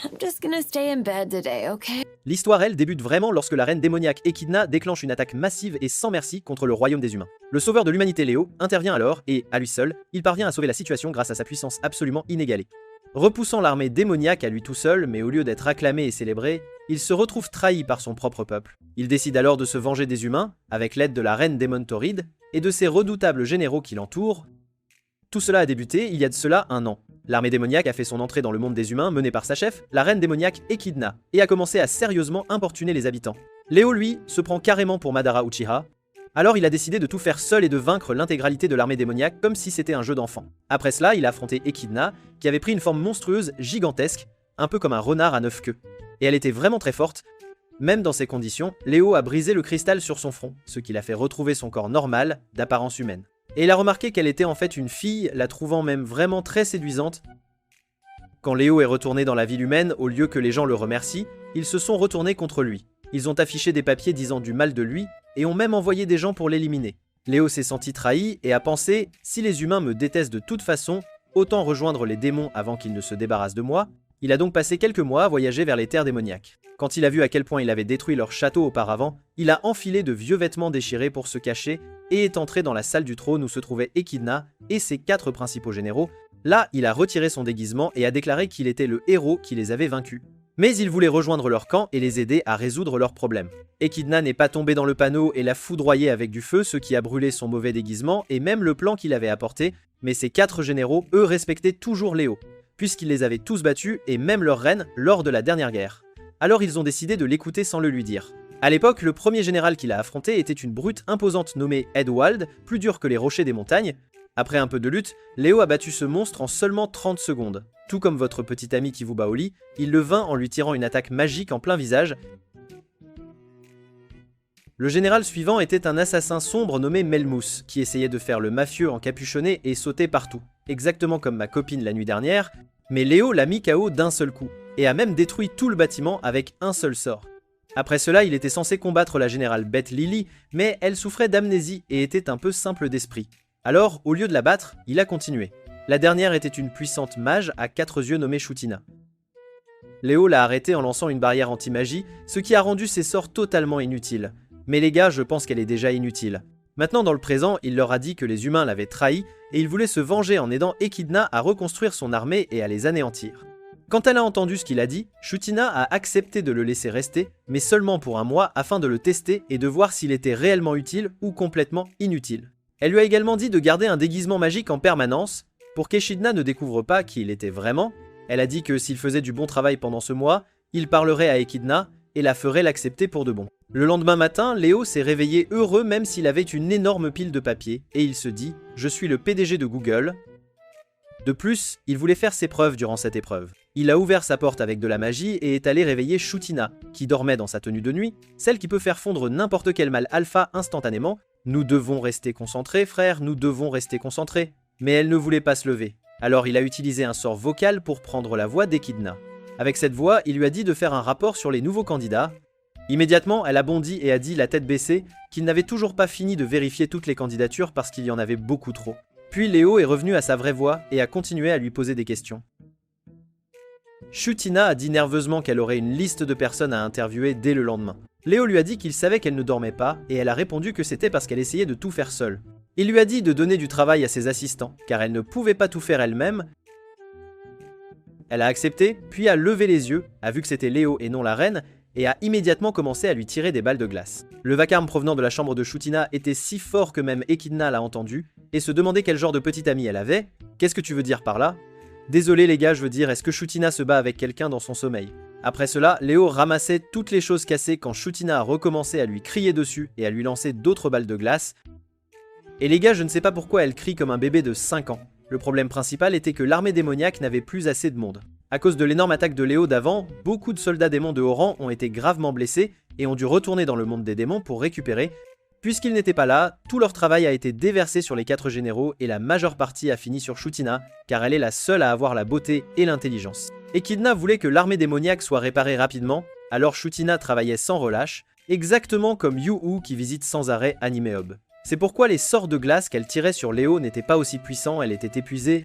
I'm just gonna stay in bed today, okay? L'histoire, elle, débute vraiment lorsque la reine démoniaque Echidna déclenche une attaque massive et sans merci contre le royaume des humains. Le sauveur de l'humanité Léo intervient alors et, à lui seul, il parvient à sauver la situation grâce à sa puissance absolument inégalée. Repoussant l'armée démoniaque à lui tout seul, mais au lieu d'être acclamé et célébré, il se retrouve trahi par son propre peuple. Il décide alors de se venger des humains, avec l'aide de la reine démon Tauride et de ses redoutables généraux qui l'entourent. Tout cela a débuté il y a de cela 1 an. L'armée démoniaque a fait son entrée dans le monde des humains menée par sa chef, la reine démoniaque Echidna, et a commencé à sérieusement importuner les habitants. Léo, lui, se prend carrément pour Madara Uchiha. Alors il a décidé de tout faire seul et de vaincre l'intégralité de l'armée démoniaque comme si c'était un jeu d'enfant. Après cela, il a affronté Echidna, qui avait pris une forme monstrueuse, gigantesque, un peu comme un renard à 9 queues. Et elle était vraiment très forte. Même dans ces conditions, Léo a brisé le cristal sur son front, ce qui l'a fait retrouver son corps normal, d'apparence humaine. Et il a remarqué qu'elle était en fait une fille, la trouvant même vraiment très séduisante. Quand Léo est retourné dans la ville humaine, au lieu que les gens le remercient, ils se sont retournés contre lui. Ils ont affiché des papiers disant du mal de lui, et ont même envoyé des gens pour l'éliminer. Léo s'est senti trahi et a pensé « Si les humains me détestent de toute façon, autant rejoindre les démons avant qu'ils ne se débarrassent de moi ». Il a donc passé quelques mois à voyager vers les terres démoniaques. Quand il a vu à quel point il avait détruit leur château auparavant, il a enfilé de vieux vêtements déchirés pour se cacher et est entré dans la salle du trône où se trouvaient Echidna et ses 4 principaux généraux. Là, il a retiré son déguisement et a déclaré qu'il était le héros qui les avait vaincus. Mais il voulait rejoindre leur camp et les aider à résoudre leurs problèmes. Echidna n'est pas tombé dans le panneau et l'a foudroyé avec du feu, ce qui a brûlé son mauvais déguisement et même le plan qu'il avait apporté, mais ses 4 généraux, eux, respectaient toujours Léo, puisqu'il les avait tous battus et même leur reine lors de la dernière guerre. Alors ils ont décidé de l'écouter sans le lui dire. À l'époque, le premier général qu'il a affronté était une brute imposante nommée Edwald, plus dure que les rochers des montagnes. Après un peu de lutte, Léo a battu ce monstre en seulement 30 secondes. Tout comme votre petit ami qui vous bat au lit, il le vainc en lui tirant une attaque magique en plein visage. Le général suivant était un assassin sombre nommé Melmousse, qui essayait de faire le mafieux encapuchonné et sauter partout, exactement comme ma copine la nuit dernière, mais Léo l'a mis KO d'un seul coup, et a même détruit tout le bâtiment avec un seul sort. Après cela, il était censé combattre la générale Beth Lily, mais elle souffrait d'amnésie et était un peu simple d'esprit. Alors, au lieu de la battre, il a continué. La dernière était une puissante mage à 4 yeux nommée Shutina. Léo l'a arrêtée en lançant une barrière anti-magie, ce qui a rendu ses sorts totalement inutiles. Mais les gars, je pense qu'elle est déjà inutile. Maintenant, dans le présent, il leur a dit que les humains l'avaient trahi, et il voulait se venger en aidant Echidna à reconstruire son armée et à les anéantir. Quand elle a entendu ce qu'il a dit, Shutina a accepté de le laisser rester, mais seulement pour 1 mois afin de le tester et de voir s'il était réellement utile ou complètement inutile. Elle lui a également dit de garder un déguisement magique en permanence, pour qu'Echidna ne découvre pas qui il était vraiment. Elle a dit que s'il faisait du bon travail pendant ce mois, il parlerait à Echidna et la ferait l'accepter pour de bon. Le lendemain matin, Léo s'est réveillé heureux même s'il avait une énorme pile de papier, et il se dit « Je suis le PDG de Google ». De plus, il voulait faire ses preuves durant cette épreuve. Il a ouvert sa porte avec de la magie et est allé réveiller Shutina, qui dormait dans sa tenue de nuit, celle qui peut faire fondre n'importe quel mal alpha instantanément. Nous devons rester concentrés, frère, nous devons rester concentrés. Mais elle ne voulait pas se lever. Alors il a utilisé un sort vocal pour prendre la voix d'Echidna. Avec cette voix, il lui a dit de faire un rapport sur les nouveaux candidats. Immédiatement, elle a bondi et a dit, la tête baissée, qu'il n'avait toujours pas fini de vérifier toutes les candidatures parce qu'il y en avait beaucoup trop. Puis Léo est revenu à sa vraie voix et a continué à lui poser des questions. Shutina a dit nerveusement qu'elle aurait une liste de personnes à interviewer dès le lendemain. Léo lui a dit qu'il savait qu'elle ne dormait pas et elle a répondu que c'était parce qu'elle essayait de tout faire seule. Il lui a dit de donner du travail à ses assistants, car elle ne pouvait pas tout faire elle-même. Elle a accepté, puis a levé les yeux, a vu que c'était Léo et non la reine, et a immédiatement commencé à lui tirer des balles de glace. Le vacarme provenant de la chambre de Shutina était si fort que même Echidna l'a entendu, et se demandait quel genre de petite amie elle avait. Qu'est-ce que tu veux dire par là? Désolé les gars, je veux dire, est-ce que Shutina se bat avec quelqu'un dans son sommeil? Après cela, Léo ramassait toutes les choses cassées quand Shutina a recommencé à lui crier dessus et à lui lancer d'autres balles de glace. Et les gars, je ne sais pas pourquoi elle crie comme un bébé de 5 ans. Le problème principal était que l'armée démoniaque n'avait plus assez de monde. À cause de l'énorme attaque de Léo d'avant, beaucoup de soldats démons de haut rang ont été gravement blessés et ont dû retourner dans le monde des démons pour récupérer. Puisqu'ils n'étaient pas là, tout leur travail a été déversé sur les 4 généraux et la majeure partie a fini sur Shutina, car elle est la seule à avoir la beauté et l'intelligence. Echidna voulait que l'armée démoniaque soit réparée rapidement, alors Shutina travaillait sans relâche, exactement comme Yu-Hu qui visite sans arrêt Anime Hub. C'est pourquoi les sorts de glace qu'elle tirait sur Léo n'étaient pas aussi puissants, elle était épuisée.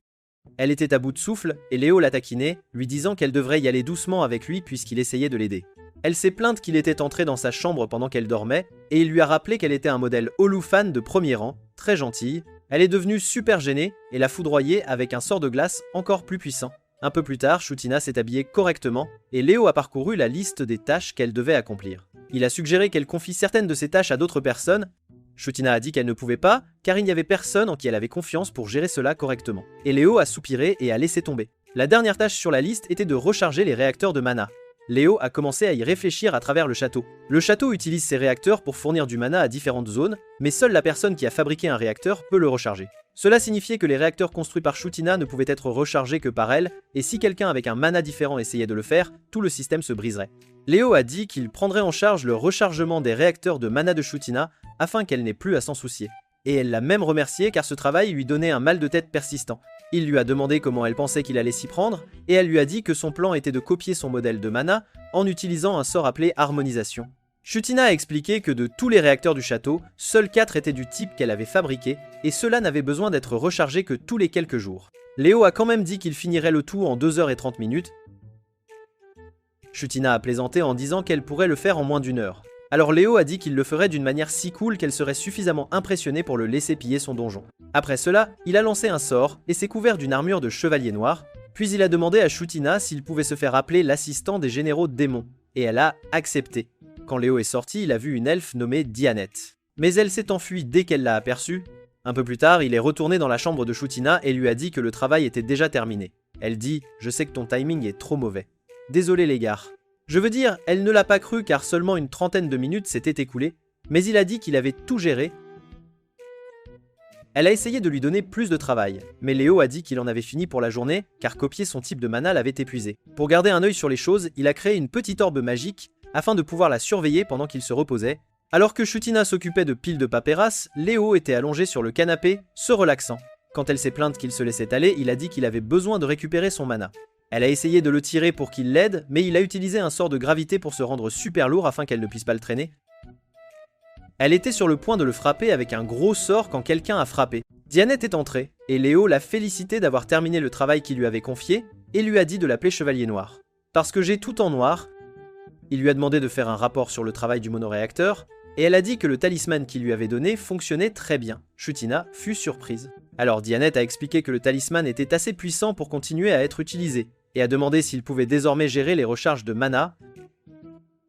Elle était à bout de souffle et Léo l'a taquinée, lui disant qu'elle devrait y aller doucement avec lui puisqu'il essayait de l'aider. Elle s'est plainte qu'il était entré dans sa chambre pendant qu'elle dormait et il lui a rappelé qu'elle était un modèle holophane de premier rang, très gentille. Elle est devenue super gênée et l'a foudroyé avec un sort de glace encore plus puissant. Un peu plus tard, Shutina s'est habillée correctement et Léo a parcouru la liste des tâches qu'elle devait accomplir. Il a suggéré qu'elle confie certaines de ses tâches à d'autres personnes. Shutina a dit qu'elle ne pouvait pas, car il n'y avait personne en qui elle avait confiance pour gérer cela correctement. Et Léo a soupiré et a laissé tomber. La dernière tâche sur la liste était de recharger les réacteurs de mana. Léo a commencé à y réfléchir à travers le château. Le château utilise ses réacteurs pour fournir du mana à différentes zones, mais seule la personne qui a fabriqué un réacteur peut le recharger. Cela signifiait que les réacteurs construits par Shutina ne pouvaient être rechargés que par elle, et si quelqu'un avec un mana différent essayait de le faire, tout le système se briserait. Léo a dit qu'il prendrait en charge le rechargement des réacteurs de mana de Shutina afin qu'elle n'ait plus à s'en soucier. Et elle l'a même remercié car ce travail lui donnait un mal de tête persistant. Il lui a demandé comment elle pensait qu'il allait s'y prendre, et elle lui a dit que son plan était de copier son modèle de mana en utilisant un sort appelé harmonisation. Shutina a expliqué que de tous les réacteurs du château, seuls 4 étaient du type qu'elle avait fabriqué, et cela n'avait besoin d'être rechargé que tous les quelques jours. Léo a quand même dit qu'il finirait le tout en 2h30. Shutina a plaisanté en disant qu'elle pourrait le faire en moins d'1 heure. Alors Léo a dit qu'il le ferait d'une manière si cool qu'elle serait suffisamment impressionnée pour le laisser piller son donjon. Après cela, il a lancé un sort et s'est couvert d'une armure de chevalier noir, puis il a demandé à Shutina s'il pouvait se faire appeler l'assistant des généraux démons, et elle a accepté. Quand Léo est sorti, il a vu une elfe nommée Dianette. Mais elle s'est enfuie dès qu'elle l'a aperçue. Un peu plus tard, il est retourné dans la chambre de Shutina et lui a dit que le travail était déjà terminé. Elle dit « Je sais que ton timing est trop mauvais. Désolé les gars. » Je veux dire, elle ne l'a pas cru car seulement une trentaine de minutes s'étaient écoulées, mais il a dit qu'il avait tout géré. Elle a essayé de lui donner plus de travail, mais Léo a dit qu'il en avait fini pour la journée car copier son type de mana l'avait épuisé. Pour garder un œil sur les choses, il a créé une petite orbe magique afin de pouvoir la surveiller pendant qu'il se reposait. Alors que Shutina s'occupait de piles de paperasse, Léo était allongé sur le canapé, se relaxant. Quand elle s'est plainte qu'il se laissait aller, il a dit qu'il avait besoin de récupérer son mana. Elle a essayé de le tirer pour qu'il l'aide, mais il a utilisé un sort de gravité pour se rendre super lourd afin qu'elle ne puisse pas le traîner. Elle était sur le point de le frapper avec un gros sort quand quelqu'un a frappé. Dianette est entrée, et Léo l'a félicité d'avoir terminé le travail qu'il lui avait confié, et lui a dit de l'appeler Chevalier Noir. Parce que j'ai tout en noir, il lui a demandé de faire un rapport sur le travail du monoréacteur, et elle a dit que le talisman qu'il lui avait donné fonctionnait très bien. Shutina fut surprise. Alors Dianette a expliqué que le talisman était assez puissant pour continuer à être utilisé, et a demandé s'il pouvait désormais gérer les recharges de mana.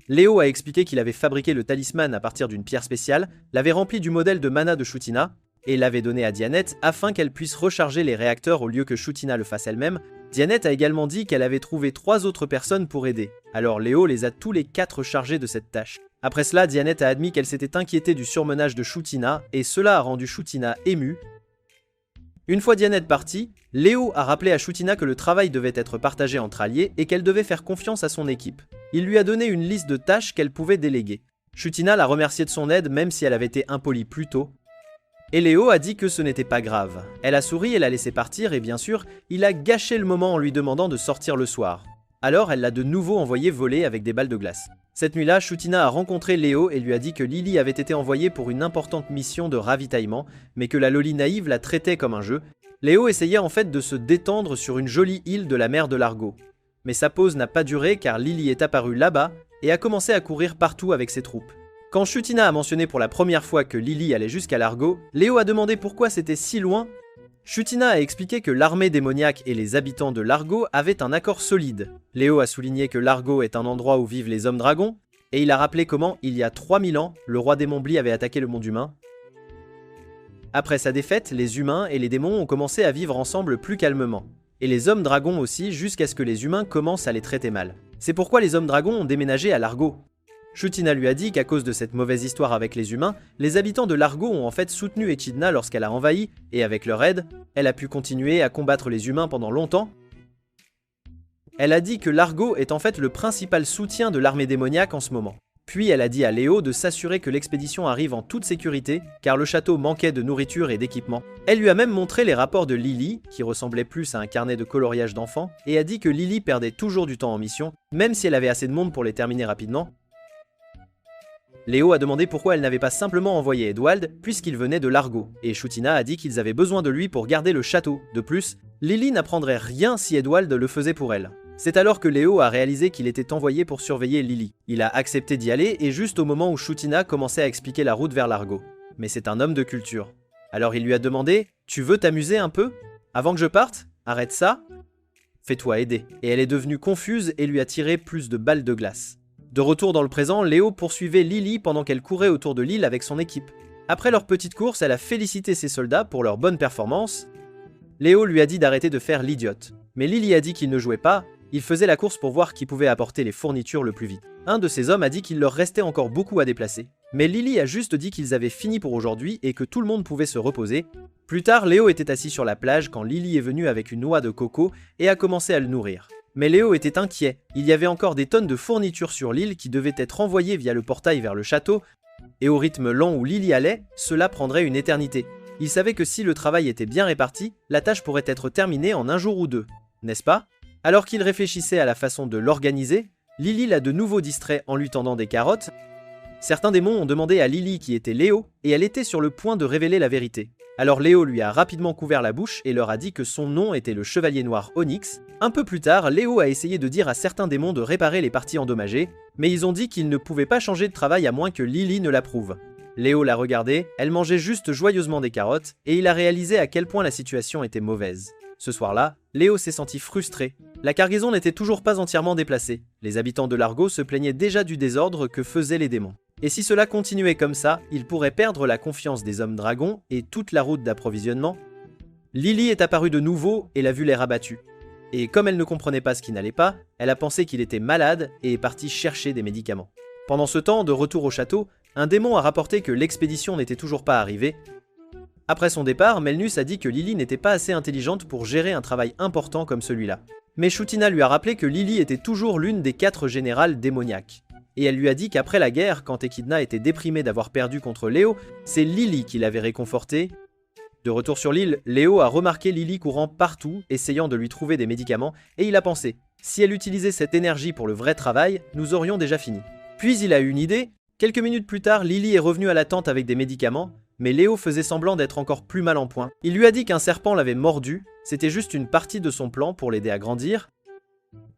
Léo a expliqué qu'il avait fabriqué le talisman à partir d'une pierre spéciale, l'avait rempli du modèle de mana de Shutina, et l'avait donné à Dianette afin qu'elle puisse recharger les réacteurs au lieu que Shutina le fasse elle-même. Dianette a également dit qu'elle avait trouvé 3 autres personnes pour aider, alors Léo les a tous les 4 chargés de cette tâche. Après cela, Dianette a admis qu'elle s'était inquiétée du surmenage de Shutina, et cela a rendu Shutina émue. Une fois Dianette partie, Léo a rappelé à Shutina que le travail devait être partagé entre alliés et qu'elle devait faire confiance à son équipe. Il lui a donné une liste de tâches qu'elle pouvait déléguer. Shutina l'a remercié de son aide même si elle avait été impolie plus tôt. Et Léo a dit que ce n'était pas grave. Elle a souri et l'a laissé partir et bien sûr, il a gâché le moment en lui demandant de sortir le soir. Alors elle l'a de nouveau envoyé voler avec des balles de glace. Cette nuit-là, Shutina a rencontré Léo et lui a dit que Lily avait été envoyée pour une importante mission de ravitaillement, mais que la Loli naïve la traitait comme un jeu. Léo essayait en fait de se détendre sur une jolie île de la mer de Largo. Mais sa pause n'a pas duré car Lily est apparue là-bas et a commencé à courir partout avec ses troupes. Quand Shutina a mentionné pour la première fois que Lily allait jusqu'à Largo, Léo a demandé pourquoi c'était si loin. Shutina a expliqué que l'armée démoniaque et les habitants de Largo avaient un accord solide. Léo a souligné que Largo est un endroit où vivent les hommes dragons, et il a rappelé comment, il y a 3000 ans, le roi démon Bli avait attaqué le monde humain. Après sa défaite, les humains et les démons ont commencé à vivre ensemble plus calmement. Et les hommes dragons aussi, jusqu'à ce que les humains commencent à les traiter mal. C'est pourquoi les hommes dragons ont déménagé à Largo. Shutina lui a dit qu'à cause de cette mauvaise histoire avec les humains, les habitants de Largo ont en fait soutenu Echidna lorsqu'elle a envahi, et avec leur aide, elle a pu continuer à combattre les humains pendant longtemps. Elle a dit que Largo est en fait le principal soutien de l'armée démoniaque en ce moment. Puis elle a dit à Léo de s'assurer que l'expédition arrive en toute sécurité, car le château manquait de nourriture et d'équipement. Elle lui a même montré les rapports de Lily, qui ressemblait plus à un carnet de coloriage d'enfants, et a dit que Lily perdait toujours du temps en mission, même si elle avait assez de monde pour les terminer rapidement. Léo a demandé pourquoi elle n'avait pas simplement envoyé Edwald, puisqu'il venait de Largo, et Shutina a dit qu'ils avaient besoin de lui pour garder le château. De plus, Lily n'apprendrait rien si Edwald le faisait pour elle. C'est alors que Léo a réalisé qu'il était envoyé pour surveiller Lily. Il a accepté d'y aller, et juste au moment où Shutina commençait à expliquer la route vers Largo. Mais c'est un homme de culture. Alors il lui a demandé « Tu veux t'amuser un peu? Avant que je parte? Arrête ça? Fais-toi aider. » Et elle est devenue confuse et lui a tiré plus de balles de glace. De retour dans le présent, Léo poursuivait Lily pendant qu'elle courait autour de l'île avec son équipe. Après leur petite course, elle a félicité ses soldats pour leur bonne performance. Léo lui a dit d'arrêter de faire l'idiote. Mais Lily a dit qu'il ne jouait pas, il faisait la course pour voir qui pouvait apporter les fournitures le plus vite. Un de ses hommes a dit qu'il leur restait encore beaucoup à déplacer. Mais Lily a juste dit qu'ils avaient fini pour aujourd'hui et que tout le monde pouvait se reposer. Plus tard, Léo était assis sur la plage quand Lily est venue avec une noix de coco et a commencé à le nourrir. Mais Léo était inquiet, il y avait encore des tonnes de fournitures sur l'île qui devaient être envoyées via le portail vers le château, et au rythme lent où Lily allait, cela prendrait une éternité. Il savait que si le travail était bien réparti, la tâche pourrait être terminée en un jour ou deux, n'est-ce pas? Alors qu'il réfléchissait à la façon de l'organiser, Lily l'a de nouveau distrait en lui tendant des carottes. Certains démons ont demandé à Lily qui était Léo, et elle était sur le point de révéler la vérité. Alors Léo lui a rapidement couvert la bouche et leur a dit que son nom était le Chevalier Noir Onyx. Un peu plus tard, Léo a essayé de dire à certains démons de réparer les parties endommagées, mais ils ont dit qu'ils ne pouvaient pas changer de travail à moins que Lily ne l'approuve. Léo l'a regardée, elle mangeait juste joyeusement des carottes, et il a réalisé à quel point la situation était mauvaise. Ce soir-là, Léo s'est senti frustré. La cargaison n'était toujours pas entièrement déplacée. Les habitants de Largo se plaignaient déjà du désordre que faisaient les démons. Et si cela continuait comme ça, il pourrait perdre la confiance des hommes dragons et toute la route d'approvisionnement. Lily est apparue de nouveau et l'a vu l'air abattu. Et comme elle ne comprenait pas ce qui n'allait pas, elle a pensé qu'il était malade et est partie chercher des médicaments. Pendant ce temps, de retour au château, un démon a rapporté que l'expédition n'était toujours pas arrivée. Après son départ, Melnus a dit que Lily n'était pas assez intelligente pour gérer un travail important comme celui-là. Mais Shutina lui a rappelé que Lily était toujours l'une des 4 générales démoniaques. Et elle lui a dit qu'après la guerre, quand Echidna était déprimée d'avoir perdu contre Léo, c'est Lily qui l'avait réconforté. De retour sur l'île, Léo a remarqué Lily courant partout, essayant de lui trouver des médicaments, et il a pensé, si elle utilisait cette énergie pour le vrai travail, nous aurions déjà fini. Puis il a eu une idée. Quelques minutes plus tard, Lily est revenue à la tente avec des médicaments, mais Léo faisait semblant d'être encore plus mal en point. Il lui a dit qu'un serpent l'avait mordu, c'était juste une partie de son plan pour l'aider à grandir.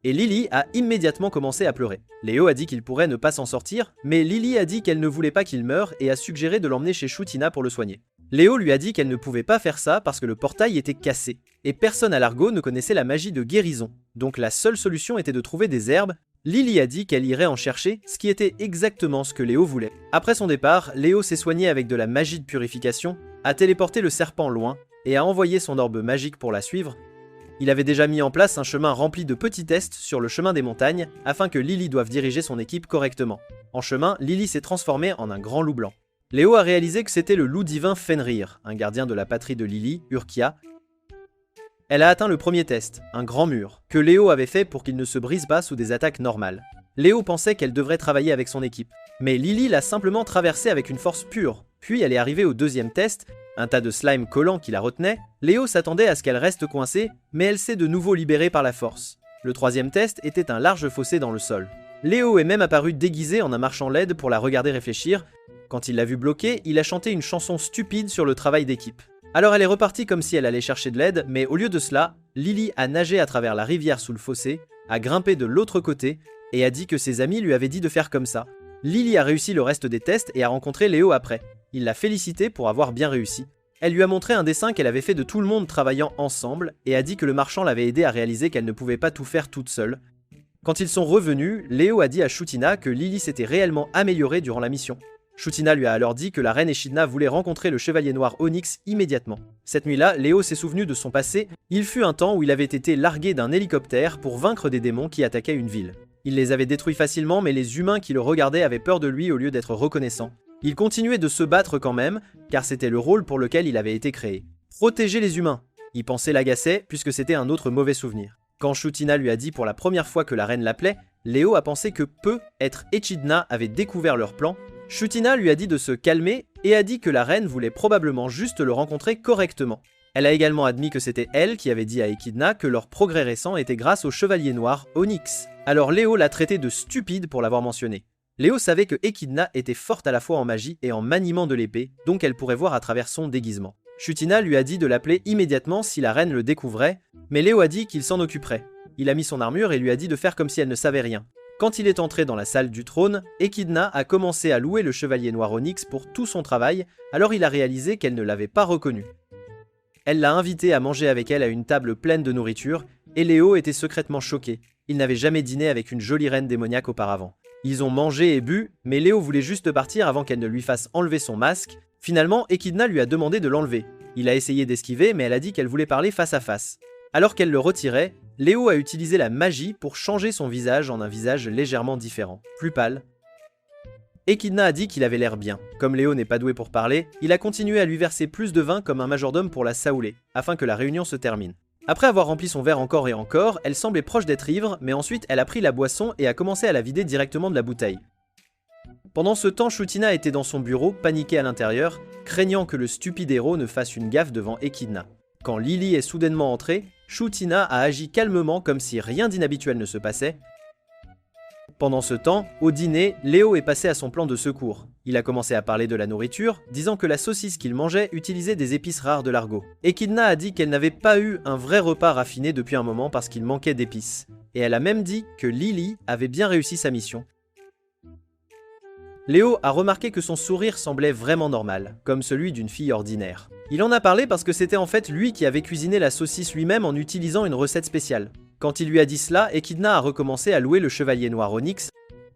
Et Lily a immédiatement commencé à pleurer. Léo a dit qu'il pourrait ne pas s'en sortir, mais Lily a dit qu'elle ne voulait pas qu'il meure et a suggéré de l'emmener chez Shutina pour le soigner. Léo lui a dit qu'elle ne pouvait pas faire ça parce que le portail était cassé, et personne à Largo ne connaissait la magie de guérison, donc la seule solution était de trouver des herbes. Lily a dit qu'elle irait en chercher, ce qui était exactement ce que Léo voulait. Après son départ, Léo s'est soigné avec de la magie de purification, a téléporté le serpent loin, et a envoyé son orbe magique pour la suivre. Il avait déjà mis en place un chemin rempli de petits tests sur le chemin des montagnes, afin que Lily doive diriger son équipe correctement. En chemin, Lily s'est transformée en un grand loup blanc. Léo a réalisé que c'était le loup divin Fenrir, un gardien de la patrie de Lily, Urkia. Elle a atteint le premier test, un grand mur, que Léo avait fait pour qu'il ne se brise pas sous des attaques normales. Léo pensait qu'elle devrait travailler avec son équipe, mais Lily l'a simplement traversée avec une force pure. Puis elle est arrivée au deuxième test, un tas de slime collant qui la retenait. Léo s'attendait à ce qu'elle reste coincée, mais elle s'est de nouveau libérée par la force. Le troisième test était un large fossé dans le sol. Léo est même apparu déguisé en un marchand LED pour la regarder réfléchir. Quand il l'a vue bloquée, il a chanté une chanson stupide sur le travail d'équipe. Alors elle est repartie comme si elle allait chercher de l'aide, mais au lieu de cela, Lily a nagé à travers la rivière sous le fossé, a grimpé de l'autre côté, et a dit que ses amis lui avaient dit de faire comme ça. Lily a réussi le reste des tests et a rencontré Léo après. Il l'a félicité pour avoir bien réussi. Elle lui a montré un dessin qu'elle avait fait de tout le monde travaillant ensemble, et a dit que le marchand l'avait aidé à réaliser qu'elle ne pouvait pas tout faire toute seule. Quand ils sont revenus, Léo a dit à Shutina que Lily s'était réellement améliorée durant la mission. Shutina lui a alors dit que la reine Echidna voulait rencontrer le Chevalier Noir Onyx immédiatement. Cette nuit-là, Léo s'est souvenu de son passé. Il fut un temps où il avait été largué d'un hélicoptère pour vaincre des démons qui attaquaient une ville. Il les avait détruits facilement, mais les humains qui le regardaient avaient peur de lui au lieu d'être reconnaissants. Il continuait de se battre quand même, car c'était le rôle pour lequel il avait été créé. Protéger les humains. Y penser l'agaçait, puisque c'était un autre mauvais souvenir. Quand Shutina lui a dit pour la première fois que la reine l'appelait, Léo a pensé que être Echidna avait découvert leur plan. Shutina lui a dit de se calmer et a dit que la reine voulait probablement juste le rencontrer correctement. Elle a également admis que c'était elle qui avait dit à Echidna que leur progrès récent était grâce au Chevalier Noir Onyx. Alors Léo l'a traité de stupide pour l'avoir mentionné. Léo savait que Echidna était forte à la fois en magie et en maniement de l'épée, donc elle pourrait voir à travers son déguisement. Chutina lui a dit de l'appeler immédiatement si la reine le découvrait, mais Léo a dit qu'il s'en occuperait. Il a mis son armure et lui a dit de faire comme si elle ne savait rien. Quand il est entré dans la salle du trône, Echidna a commencé à louer le chevalier noir Onyx pour tout son travail, alors il a réalisé qu'elle ne l'avait pas reconnu. Elle l'a invité à manger avec elle à une table pleine de nourriture, et Léo était secrètement choqué. Il n'avait jamais dîné avec une jolie reine démoniaque auparavant. Ils ont mangé et bu, mais Léo voulait juste partir avant qu'elle ne lui fasse enlever son masque. Finalement, Echidna lui a demandé de l'enlever. Il a essayé d'esquiver, mais elle a dit qu'elle voulait parler face à face. Alors qu'elle le retirait, Léo a utilisé la magie pour changer son visage en un visage légèrement différent, plus pâle. Echidna a dit qu'il avait l'air bien. Comme Léo n'est pas doué pour parler, il a continué à lui verser plus de vin comme un majordome pour la saouler, afin que la réunion se termine. Après avoir rempli son verre encore et encore, elle semblait proche d'être ivre, mais ensuite elle a pris la boisson et a commencé à la vider directement de la bouteille. Pendant ce temps, Chutina était dans son bureau, paniquée à l'intérieur, craignant que le stupide héros ne fasse une gaffe devant Echidna. Quand Lily est soudainement entrée, Chutina a agi calmement comme si rien d'inhabituel ne se passait. Pendant ce temps, au dîner, Léo est passé à son plan de secours. Il a commencé à parler de la nourriture, disant que la saucisse qu'il mangeait utilisait des épices rares de l'argot. Echidna a dit qu'elle n'avait pas eu un vrai repas raffiné depuis un moment parce qu'il manquait d'épices. Et elle a même dit que Lily avait bien réussi sa mission. Léo a remarqué que son sourire semblait vraiment normal, comme celui d'une fille ordinaire. Il en a parlé parce que c'était en fait lui qui avait cuisiné la saucisse lui-même en utilisant une recette spéciale. Quand il lui a dit cela, Echidna a recommencé à louer le chevalier noir Onyx,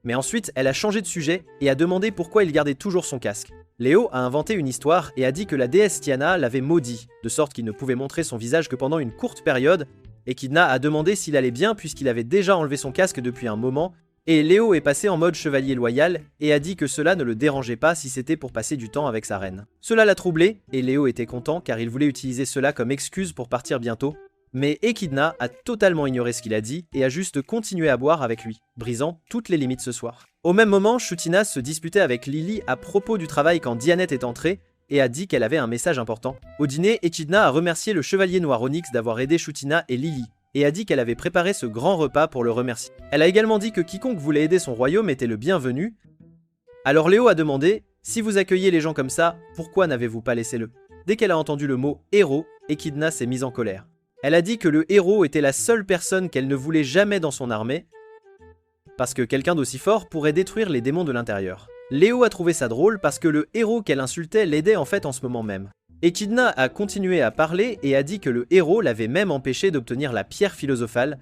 mais ensuite elle a changé de sujet et a demandé pourquoi il gardait toujours son casque. Léo a inventé une histoire et a dit que la déesse Tiana l'avait maudit, de sorte qu'il ne pouvait montrer son visage que pendant une courte période. Echidna a demandé s'il allait bien puisqu'il avait déjà enlevé son casque depuis un moment, et Léo est passé en mode chevalier loyal et a dit que cela ne le dérangeait pas si c'était pour passer du temps avec sa reine. Cela l'a troublé, et Léo était content car il voulait utiliser cela comme excuse pour partir bientôt. Mais Echidna a totalement ignoré ce qu'il a dit et a juste continué à boire avec lui, brisant toutes les limites ce soir. Au même moment, Chutina se disputait avec Lily à propos du travail quand Dianette est entrée et a dit qu'elle avait un message important. Au dîner, Echidna a remercié le chevalier noir Onyx d'avoir aidé Chutina et Lily, et a dit qu'elle avait préparé ce grand repas pour le remercier. Elle a également dit que quiconque voulait aider son royaume était le bienvenu. Alors Léo a demandé « Si vous accueillez les gens comme ça, pourquoi n'avez-vous pas laissé le ?» Dès qu'elle a entendu le mot « héros », Echidna s'est mise en colère. Elle a dit que le héros était la seule personne qu'elle ne voulait jamais dans son armée, parce que quelqu'un d'aussi fort pourrait détruire les démons de l'intérieur. Léo a trouvé ça drôle parce que le héros qu'elle insultait l'aidait en fait en ce moment même. Echidna a continué à parler et a dit que le héros l'avait même empêché d'obtenir la pierre philosophale.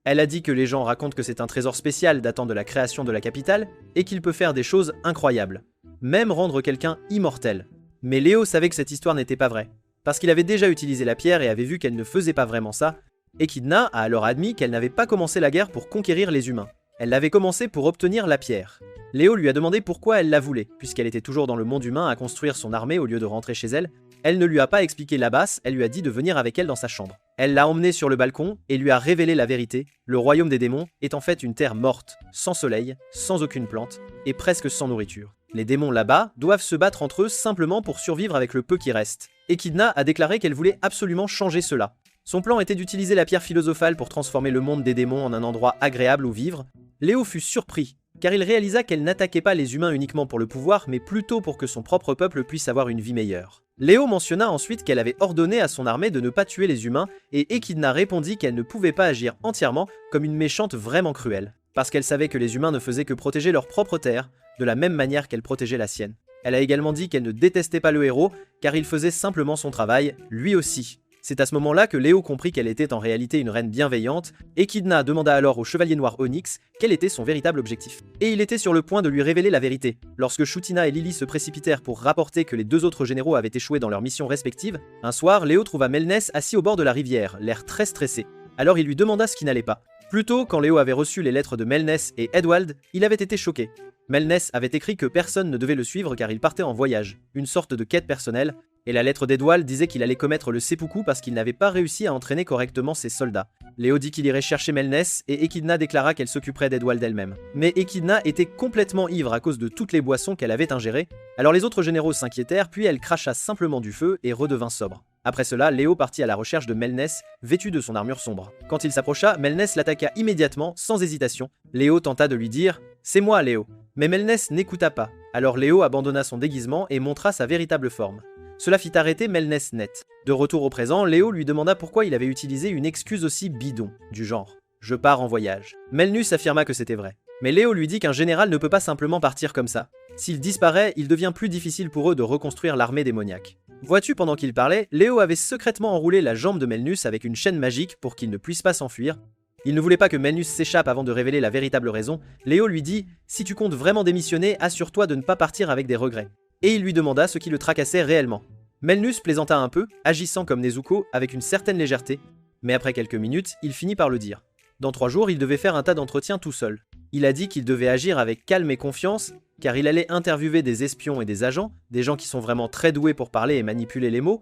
Elle a dit que les gens racontent que c'est un trésor spécial datant de la création de la capitale et qu'il peut faire des choses incroyables, même rendre quelqu'un immortel. Mais Léo savait que cette histoire n'était pas vraie, parce qu'il avait déjà utilisé la pierre et avait vu qu'elle ne faisait pas vraiment ça. Echidna a alors admis qu'elle n'avait pas commencé la guerre pour conquérir les humains. Elle l'avait commencé pour obtenir la pierre. Léo lui a demandé pourquoi elle la voulait, puisqu'elle était toujours dans le monde humain à construire son armée au lieu de rentrer chez elle. Elle ne lui a pas expliqué la basse, elle lui a dit de venir avec elle dans sa chambre. Elle l'a emmené sur le balcon et lui a révélé la vérité. Le royaume des démons est en fait une terre morte, sans soleil, sans aucune plante, et presque sans nourriture. Les démons là-bas doivent se battre entre eux simplement pour survivre avec le peu qui reste. Echidna a déclaré qu'elle voulait absolument changer cela. Son plan était d'utiliser la pierre philosophale pour transformer le monde des démons en un endroit agréable où vivre. Léo fut surpris, car il réalisa qu'elle n'attaquait pas les humains uniquement pour le pouvoir, mais plutôt pour que son propre peuple puisse avoir une vie meilleure. Léo mentionna ensuite qu'elle avait ordonné à son armée de ne pas tuer les humains, et Echidna répondit qu'elle ne pouvait pas agir entièrement comme une méchante vraiment cruelle, parce qu'elle savait que les humains ne faisaient que protéger leur propre terre, de la même manière qu'elle protégeait la sienne. Elle a également dit qu'elle ne détestait pas le héros, car il faisait simplement son travail, lui aussi. C'est à ce moment-là que Léo comprit qu'elle était en réalité une reine bienveillante. Echidna demanda alors au chevalier noir Onyx quel était son véritable objectif. Et il était sur le point de lui révéler la vérité. Lorsque Chutina et Lily se précipitèrent pour rapporter que les deux autres généraux avaient échoué dans leurs missions respectives, un soir, Léo trouva Melnès assis au bord de la rivière, l'air très stressé. Alors il lui demanda ce qui n'allait pas. Plus tôt, quand Léo avait reçu les lettres de Melnès et Edwald, il avait été choqué. Melnès avait écrit que personne ne devait le suivre car il partait en voyage, une sorte de quête personnelle, et la lettre d'Edwald disait qu'il allait commettre le seppuku parce qu'il n'avait pas réussi à entraîner correctement ses soldats. Léo dit qu'il irait chercher Melnès et Echidna déclara qu'elle s'occuperait d'Edwald elle-même. Mais Echidna était complètement ivre à cause de toutes les boissons qu'elle avait ingérées, alors les autres généraux s'inquiétèrent puis elle cracha simplement du feu et redevint sobre. Après cela, Léo partit à la recherche de Melnès, vêtu de son armure sombre. Quand il s'approcha, Melnès l'attaqua immédiatement, sans hésitation. Léo tenta de lui dire « C'est moi, Léo ». Mais Melnès n'écouta pas. Alors Léo abandonna son déguisement et montra sa véritable forme. Cela fit arrêter Melnès net. De retour au présent, Léo lui demanda pourquoi il avait utilisé une excuse aussi bidon, du genre « Je pars en voyage ». Melnus affirma que c'était vrai. Mais Léo lui dit qu'un général ne peut pas simplement partir comme ça. S'il disparaît, il devient plus difficile pour eux de reconstruire l'armée démoniaque. Vois-tu, pendant qu'il parlait, Léo avait secrètement enroulé la jambe de Melnus avec une chaîne magique pour qu'il ne puisse pas s'enfuir. Il ne voulait pas que Melnus s'échappe avant de révéler la véritable raison. Léo lui dit « Si tu comptes vraiment démissionner, assure-toi de ne pas partir avec des regrets. » Et il lui demanda ce qui le tracassait réellement. Melnus plaisanta un peu, agissant comme Nezuko avec une certaine légèreté, mais après quelques minutes, il finit par le dire. Dans 3 jours, il devait faire un tas d'entretiens tout seul. Il a dit qu'il devait agir avec calme et confiance, car il allait interviewer des espions et des agents, des gens qui sont vraiment très doués pour parler et manipuler les mots.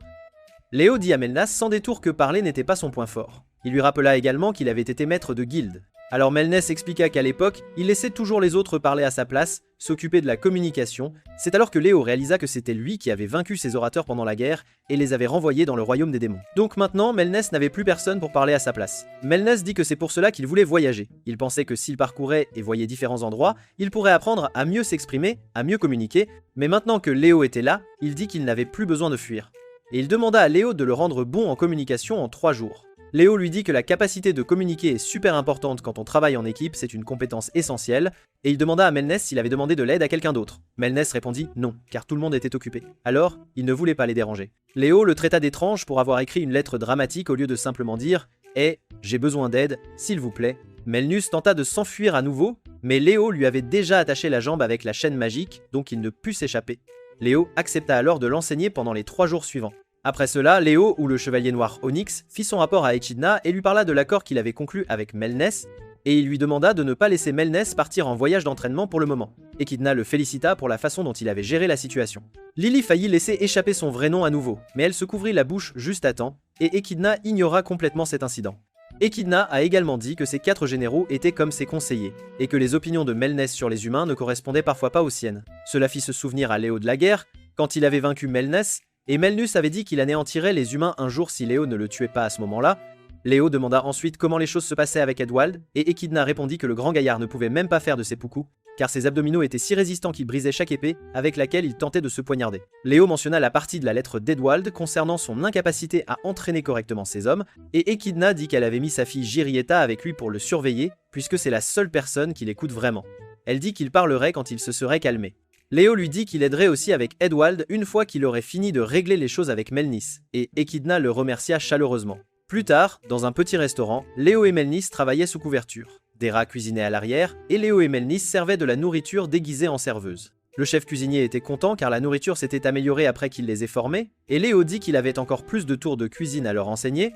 Léo dit à Melnas sans détour que parler n'était pas son point fort. Il lui rappela également qu'il avait été maître de guilde. Alors Melnès expliqua qu'à l'époque, il laissait toujours les autres parler à sa place, s'occuper de la communication. C'est alors que Léo réalisa que c'était lui qui avait vaincu ses orateurs pendant la guerre et les avait renvoyés dans le royaume des démons. Donc maintenant, Melnès n'avait plus personne pour parler à sa place. Melnès dit que c'est pour cela qu'il voulait voyager. Il pensait que s'il parcourait et voyait différents endroits, il pourrait apprendre à mieux s'exprimer, à mieux communiquer, mais maintenant que Léo était là, il dit qu'il n'avait plus besoin de fuir. Et il demanda à Léo de le rendre bon en communication en 3 jours. Léo lui dit que la capacité de communiquer est super importante quand on travaille en équipe, c'est une compétence essentielle, et il demanda à Melnès s'il avait demandé de l'aide à quelqu'un d'autre. Melnès répondit non, car tout le monde était occupé. Alors, il ne voulait pas les déranger. Léo le traita d'étrange pour avoir écrit une lettre dramatique au lieu de simplement dire « Eh, j'ai besoin d'aide, s'il vous plaît ». Melnus tenta de s'enfuir à nouveau, mais Léo lui avait déjà attaché la jambe avec la chaîne magique, donc il ne put s'échapper. Léo accepta alors de l'enseigner pendant les 3 jours suivants. Après cela, Léo, ou le chevalier noir Onyx, fit son rapport à Echidna et lui parla de l'accord qu'il avait conclu avec Melnès, et il lui demanda de ne pas laisser Melnès partir en voyage d'entraînement pour le moment. Echidna le félicita pour la façon dont il avait géré la situation. Lily faillit laisser échapper son vrai nom à nouveau, mais elle se couvrit la bouche juste à temps, et Echidna ignora complètement cet incident. Echidna a également dit que ses 4 généraux étaient comme ses conseillers, et que les opinions de Melnès sur les humains ne correspondaient parfois pas aux siennes. Cela fit se souvenir à Léo de la guerre, quand il avait vaincu Melnès, et Melnus avait dit qu'il anéantirait les humains un jour si Léo ne le tuait pas à ce moment-là. Léo demanda ensuite comment les choses se passaient avec Edwald, et Echidna répondit que le grand gaillard ne pouvait même pas faire de seppuku, car ses abdominaux étaient si résistants qu'il brisait chaque épée avec laquelle il tentait de se poignarder. Léo mentionna la partie de la lettre d'Edwald concernant son incapacité à entraîner correctement ses hommes, et Echidna dit qu'elle avait mis sa fille Jirieta avec lui pour le surveiller, puisque c'est la seule personne qui l'écoute vraiment. Elle dit qu'il parlerait quand il se serait calmé. Léo lui dit qu'il aiderait aussi avec Edwald une fois qu'il aurait fini de régler les choses avec Melnis, et Echidna le remercia chaleureusement. Plus tard, dans un petit restaurant, Léo et Melnis travaillaient sous couverture. Des rats cuisinaient à l'arrière, et Léo et Melnis servaient de la nourriture déguisée en serveuse. Le chef cuisinier était content car la nourriture s'était améliorée après qu'il les ait formés, et Léo dit qu'il avait encore plus de tours de cuisine à leur enseigner.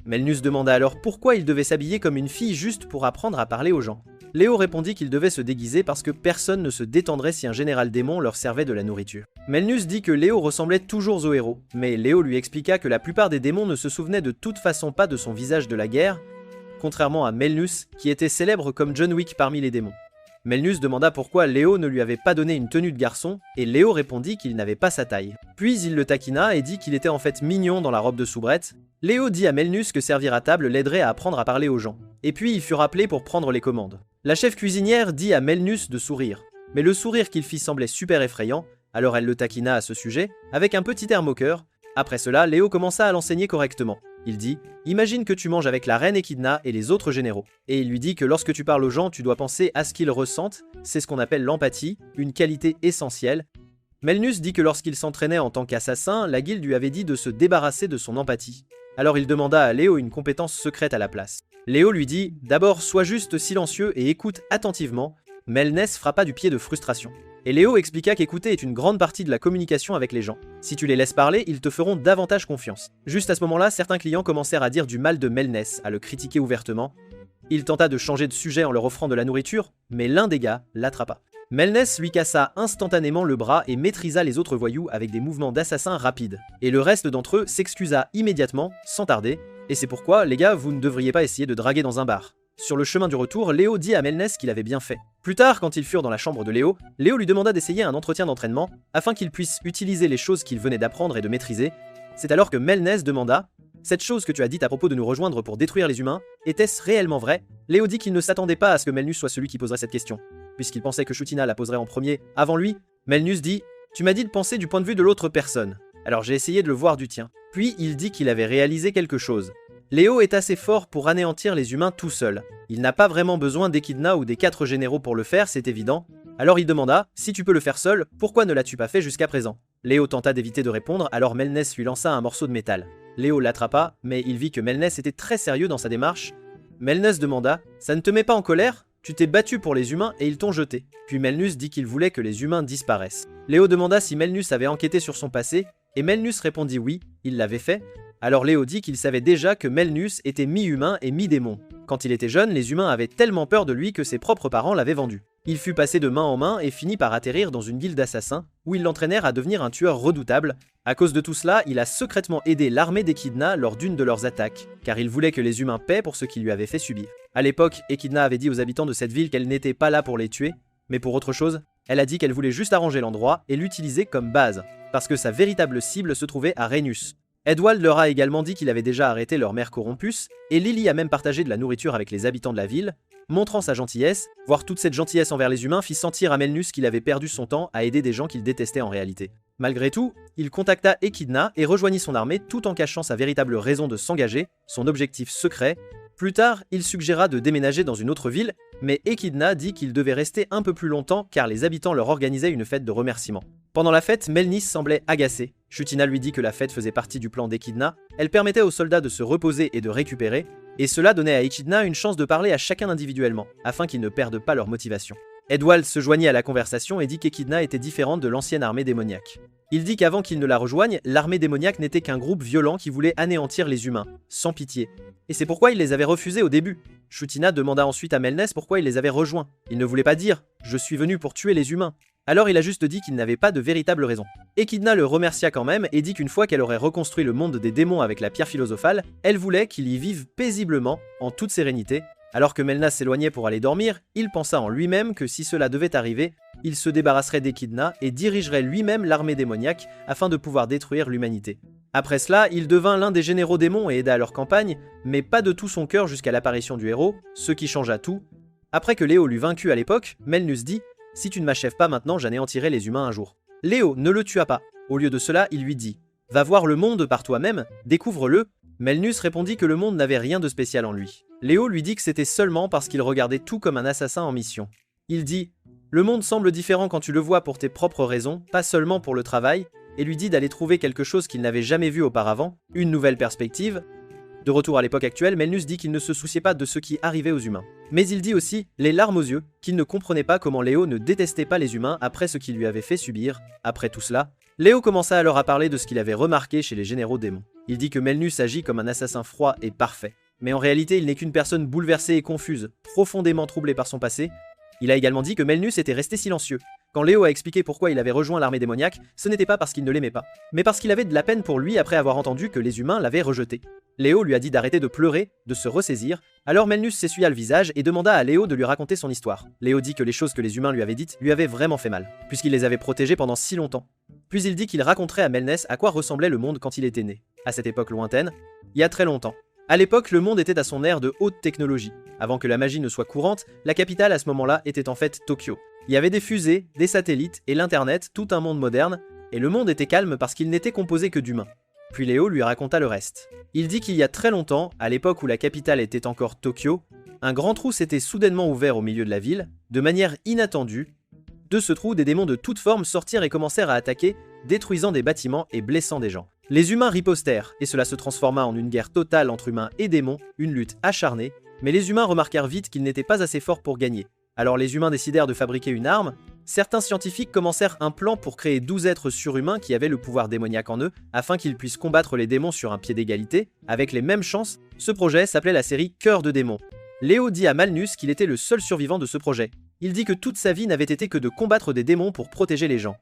Melnus demanda alors pourquoi il devait s'habiller comme une fille juste pour apprendre à parler aux gens. Léo répondit qu'il devait se déguiser parce que personne ne se détendrait si un général démon leur servait de la nourriture. Melnus dit que Léo ressemblait toujours au héros, mais Léo lui expliqua que la plupart des démons ne se souvenaient de toute façon pas de son visage de la guerre, contrairement à Melnus qui était célèbre comme John Wick parmi les démons. Melnus demanda pourquoi Léo ne lui avait pas donné une tenue de garçon, et Léo répondit qu'il n'avait pas sa taille. Puis il le taquina et dit qu'il était en fait mignon dans la robe de soubrette. Léo dit à Melnus que servir à table l'aiderait à apprendre à parler aux gens. Et puis il fut rappelé pour prendre les commandes. La chef cuisinière dit à Melnus de sourire, mais le sourire qu'il fit semblait super effrayant, alors elle le taquina à ce sujet, avec un petit air moqueur. Après cela, Léo commença à l'enseigner correctement. Il dit « Imagine que tu manges avec la reine Echidna et les autres généraux. » Et il lui dit que lorsque tu parles aux gens, tu dois penser à ce qu'ils ressentent, c'est ce qu'on appelle l'empathie, une qualité essentielle. Melnus dit que lorsqu'il s'entraînait en tant qu'assassin, la guilde lui avait dit de se débarrasser de son empathie. Alors il demanda à Léo une compétence secrète à la place. Léo lui dit « D'abord, sois juste silencieux et écoute attentivement. » Melnès frappa du pied de frustration. Et Léo expliqua qu'écouter est une grande partie de la communication avec les gens. Si tu les laisses parler, ils te feront davantage confiance. Juste à ce moment-là, certains clients commencèrent à dire du mal de Melnès, à le critiquer ouvertement. Il tenta de changer de sujet en leur offrant de la nourriture, mais l'un des gars l'attrapa. Melnès lui cassa instantanément le bras et maîtrisa les autres voyous avec des mouvements d'assassin rapides. Et le reste d'entre eux s'excusa immédiatement, sans tarder. Et c'est pourquoi, les gars, vous ne devriez pas essayer de draguer dans un bar. Sur le chemin du retour, Léo dit à Melnès qu'il avait bien fait. Plus tard, quand ils furent dans la chambre de Léo, Léo lui demanda d'essayer un entretien d'entraînement afin qu'il puisse utiliser les choses qu'il venait d'apprendre et de maîtriser. C'est alors que Melnès demanda « Cette chose que tu as dite à propos de nous rejoindre pour détruire les humains, était-ce réellement vrai ?» Léo dit qu'il ne s'attendait pas à ce que Melnus soit celui qui poserait cette question, puisqu'il pensait que Shutina la poserait en premier avant lui. Melnus dit « Tu m'as dit de penser du point de vue de l'autre personne, alors j'ai essayé de le voir du tien. » Puis il dit qu'il avait réalisé quelque chose. Léo est assez fort pour anéantir les humains tout seul. Il n'a pas vraiment besoin d'Echidna ou des 4 généraux pour le faire, c'est évident. Alors il demanda « Si tu peux le faire seul, pourquoi ne l'as-tu pas fait jusqu'à présent ?» Léo tenta d'éviter de répondre, alors Melnès lui lança un morceau de métal. Léo l'attrapa, mais il vit que Melnès était très sérieux dans sa démarche. Melnès demanda « Ça ne te met pas en colère ? Tu t'es battu pour les humains et ils t'ont jeté. » Puis Melnus dit qu'il voulait que les humains disparaissent. Léo demanda si Melnus avait enquêté sur son passé, et Melnus répondit oui, il l'avait fait. Alors Léo dit qu'il savait déjà que Melnus était mi-humain et mi-démon. Quand il était jeune, les humains avaient tellement peur de lui que ses propres parents l'avaient vendu. Il fut passé de main en main et finit par atterrir dans une guilde d'assassins, où ils l'entraînèrent à devenir un tueur redoutable. À cause de tout cela, il a secrètement aidé l'armée d'Echidna lors d'une de leurs attaques, car il voulait que les humains paient pour ce qu'ils lui avaient fait subir. À l'époque, Echidna avait dit aux habitants de cette ville qu'elle n'était pas là pour les tuer, mais pour autre chose. Elle a dit qu'elle voulait juste arranger l'endroit et l'utiliser comme base, parce que sa véritable cible se trouvait à Rhenus. Edwald leur a également dit qu'il avait déjà arrêté leur mère Corrompus, et Lily a même partagé de la nourriture avec les habitants de la ville, montrant sa gentillesse. Voir toute cette gentillesse envers les humains fit sentir à Melnus qu'il avait perdu son temps à aider des gens qu'il détestait en réalité. Malgré tout, il contacta Echidna et rejoignit son armée tout en cachant sa véritable raison de s'engager, son objectif secret. Plus tard, il suggéra de déménager dans une autre ville, mais Echidna dit qu'il devait rester un peu plus longtemps car les habitants leur organisaient une fête de remerciement. Pendant la fête, Melnis semblait agacé. Shutina lui dit que la fête faisait partie du plan d'Echidna, elle permettait aux soldats de se reposer et de récupérer, et cela donnait à Echidna une chance de parler à chacun individuellement, afin qu'ils ne perdent pas leur motivation. Edwald se joignit à la conversation et dit qu'Echidna était différente de l'ancienne armée démoniaque. Il dit qu'avant qu'ils ne la rejoignent, l'armée démoniaque n'était qu'un groupe violent qui voulait anéantir les humains, sans pitié. Et c'est pourquoi il les avait refusés au début. Shutina demanda ensuite à Melnès pourquoi il les avait rejoints. Il ne voulait pas dire « Je suis venu pour tuer les humains ». Alors il a juste dit qu'il n'avait pas de véritable raison. Echidna le remercia quand même et dit qu'une fois qu'elle aurait reconstruit le monde des démons avec la pierre philosophale, elle voulait qu'il y vive paisiblement, en toute sérénité. Alors que Melnas s'éloignait pour aller dormir, il pensa en lui-même que si cela devait arriver, il se débarrasserait d'Echidna et dirigerait lui-même l'armée démoniaque afin de pouvoir détruire l'humanité. Après cela, il devint l'un des généraux démons et aida à leur campagne, mais pas de tout son cœur jusqu'à l'apparition du héros, ce qui changea tout. Après que Léo l'eut vaincu à l'époque, Melnus dit « Si tu ne m'achèves pas maintenant, j'anéantirai les humains un jour ». Léo ne le tua pas. Au lieu de cela, il lui dit « Va voir le monde par toi-même, découvre-le ». Melnus répondit que le monde n'avait rien de spécial en lui. Léo lui dit que c'était seulement parce qu'il regardait tout comme un assassin en mission. Il dit « Le monde semble différent quand tu le vois pour tes propres raisons, pas seulement pour le travail », et lui dit d'aller trouver quelque chose qu'il n'avait jamais vu auparavant, une nouvelle perspective. De retour à l'époque actuelle, Melnus dit qu'il ne se souciait pas de ce qui arrivait aux humains. Mais il dit aussi, les larmes aux yeux, qu'il ne comprenait pas comment Léo ne détestait pas les humains après ce qu'il lui avait fait subir. Après tout cela, Léo commença alors à parler de ce qu'il avait remarqué chez les généraux démons. Il dit que Melnus agit comme un assassin froid et parfait. Mais en réalité, il n'est qu'une personne bouleversée et confuse, profondément troublée par son passé. Il a également dit que Melnus était resté silencieux. Quand Léo a expliqué pourquoi il avait rejoint l'armée démoniaque, ce n'était pas parce qu'il ne l'aimait pas, mais parce qu'il avait de la peine pour lui après avoir entendu que les humains l'avaient rejeté. Léo lui a dit d'arrêter de pleurer, de se ressaisir, alors Melnus s'essuya le visage et demanda à Léo de lui raconter son histoire. Léo dit que les choses que les humains lui avaient dites lui avaient vraiment fait mal, puisqu'il les avait protégés pendant si longtemps. Puis il dit qu'il raconterait à Melnès à quoi ressemblait le monde quand il était né, à cette époque lointaine, il y a très longtemps. À l'époque, le monde était à son ère de haute technologie. Avant que la magie ne soit courante, la capitale à ce moment-là était en fait Tokyo. Il y avait des fusées, des satellites et l'internet, tout un monde moderne, et le monde était calme parce qu'il n'était composé que d'humains. Puis Léo lui raconta le reste. Il dit qu'il y a très longtemps, à l'époque où la capitale était encore Tokyo, un grand trou s'était soudainement ouvert au milieu de la ville, de manière inattendue. De ce trou, des démons de toutes formes sortirent et commencèrent à attaquer, détruisant des bâtiments et blessant des gens. Les humains ripostèrent, et cela se transforma en une guerre totale entre humains et démons, une lutte acharnée, mais les humains remarquèrent vite qu'ils n'étaient pas assez forts pour gagner. Alors les humains décidèrent de fabriquer une arme. Certains scientifiques commencèrent un plan pour créer 12 êtres surhumains qui avaient le pouvoir démoniaque en eux, afin qu'ils puissent combattre les démons sur un pied d'égalité, avec les mêmes chances. Ce projet s'appelait la série Cœur de démon. Léo dit à Melnus qu'il était le seul survivant de ce projet. Il dit que toute sa vie n'avait été que de combattre des démons pour protéger les gens.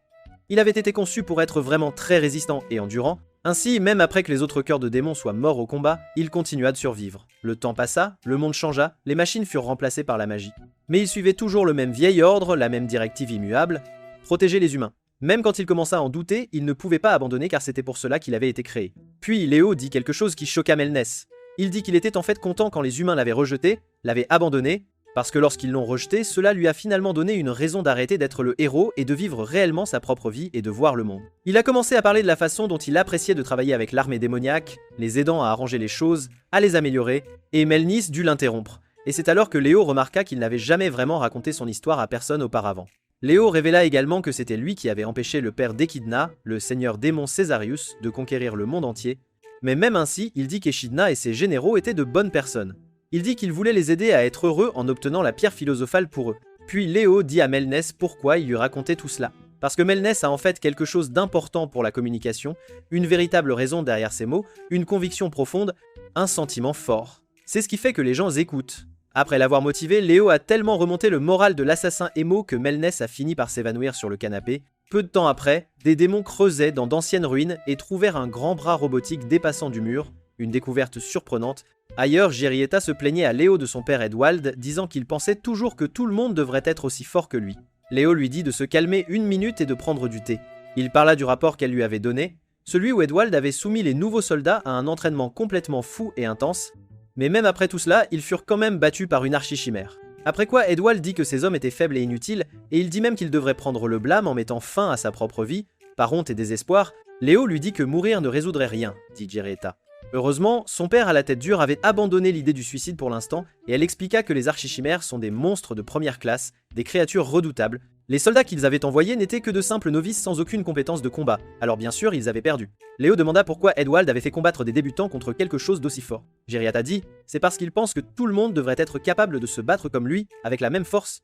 Il avait été conçu pour être vraiment très résistant et endurant. Ainsi, même après que les autres cœurs de démons soient morts au combat, il continua de survivre. Le temps passa, le monde changea, les machines furent remplacées par la magie. Mais il suivait toujours le même vieil ordre, la même directive immuable, protéger les humains. Même quand il commença à en douter, il ne pouvait pas abandonner car c'était pour cela qu'il avait été créé. Puis Léo dit quelque chose qui choqua Melnès. Il dit qu'il était en fait content quand les humains l'avaient rejeté, l'avaient abandonné, parce que lorsqu'ils l'ont rejeté, cela lui a finalement donné une raison d'arrêter d'être le héros et de vivre réellement sa propre vie et de voir le monde. Il a commencé à parler de la façon dont il appréciait de travailler avec l'armée démoniaque, les aidant à arranger les choses, à les améliorer, et Melnis dut l'interrompre. Et c'est alors que Léo remarqua qu'il n'avait jamais vraiment raconté son histoire à personne auparavant. Léo révéla également que c'était lui qui avait empêché le père d'Echidna, le seigneur démon Césarius, de conquérir le monde entier. Mais même ainsi, il dit qu'Echidna et ses généraux étaient de bonnes personnes. Il dit qu'il voulait les aider à être heureux en obtenant la pierre philosophale pour eux. Puis Léo dit à Melnès pourquoi il lui racontait tout cela. Parce que Melnès a en fait quelque chose d'important pour la communication, une véritable raison derrière ses mots, une conviction profonde, un sentiment fort. C'est ce qui fait que les gens écoutent. Après l'avoir motivé, Léo a tellement remonté le moral de l'assassin Emo que Melnès a fini par s'évanouir sur le canapé. Peu de temps après, des démons creusaient dans d'anciennes ruines et trouvèrent un grand bras robotique dépassant du mur, une découverte surprenante. Ailleurs, Gierietta se plaignait à Léo de son père Edwald, disant qu'il pensait toujours que tout le monde devrait être aussi fort que lui. Léo lui dit de se calmer une minute et de prendre du thé. Il parla du rapport qu'elle lui avait donné, celui où Edwald avait soumis les nouveaux soldats à un entraînement complètement fou et intense, mais même après tout cela, ils furent quand même battus par une archichimère. Après quoi, Edwald dit que ces hommes étaient faibles et inutiles, et il dit même qu'il devrait prendre le blâme en mettant fin à sa propre vie, par honte et désespoir. Léo lui dit que mourir ne résoudrait rien, dit Gierietta. Heureusement, son père à la tête dure avait abandonné l'idée du suicide pour l'instant, et elle expliqua que les archichimères sont des monstres de première classe, des créatures redoutables. Les soldats qu'ils avaient envoyés n'étaient que de simples novices sans aucune compétence de combat, alors bien sûr ils avaient perdu. Léo demanda pourquoi Edwald avait fait combattre des débutants contre quelque chose d'aussi fort. Gierietta dit « C'est parce qu'il pense que tout le monde devrait être capable de se battre comme lui, avec la même force. »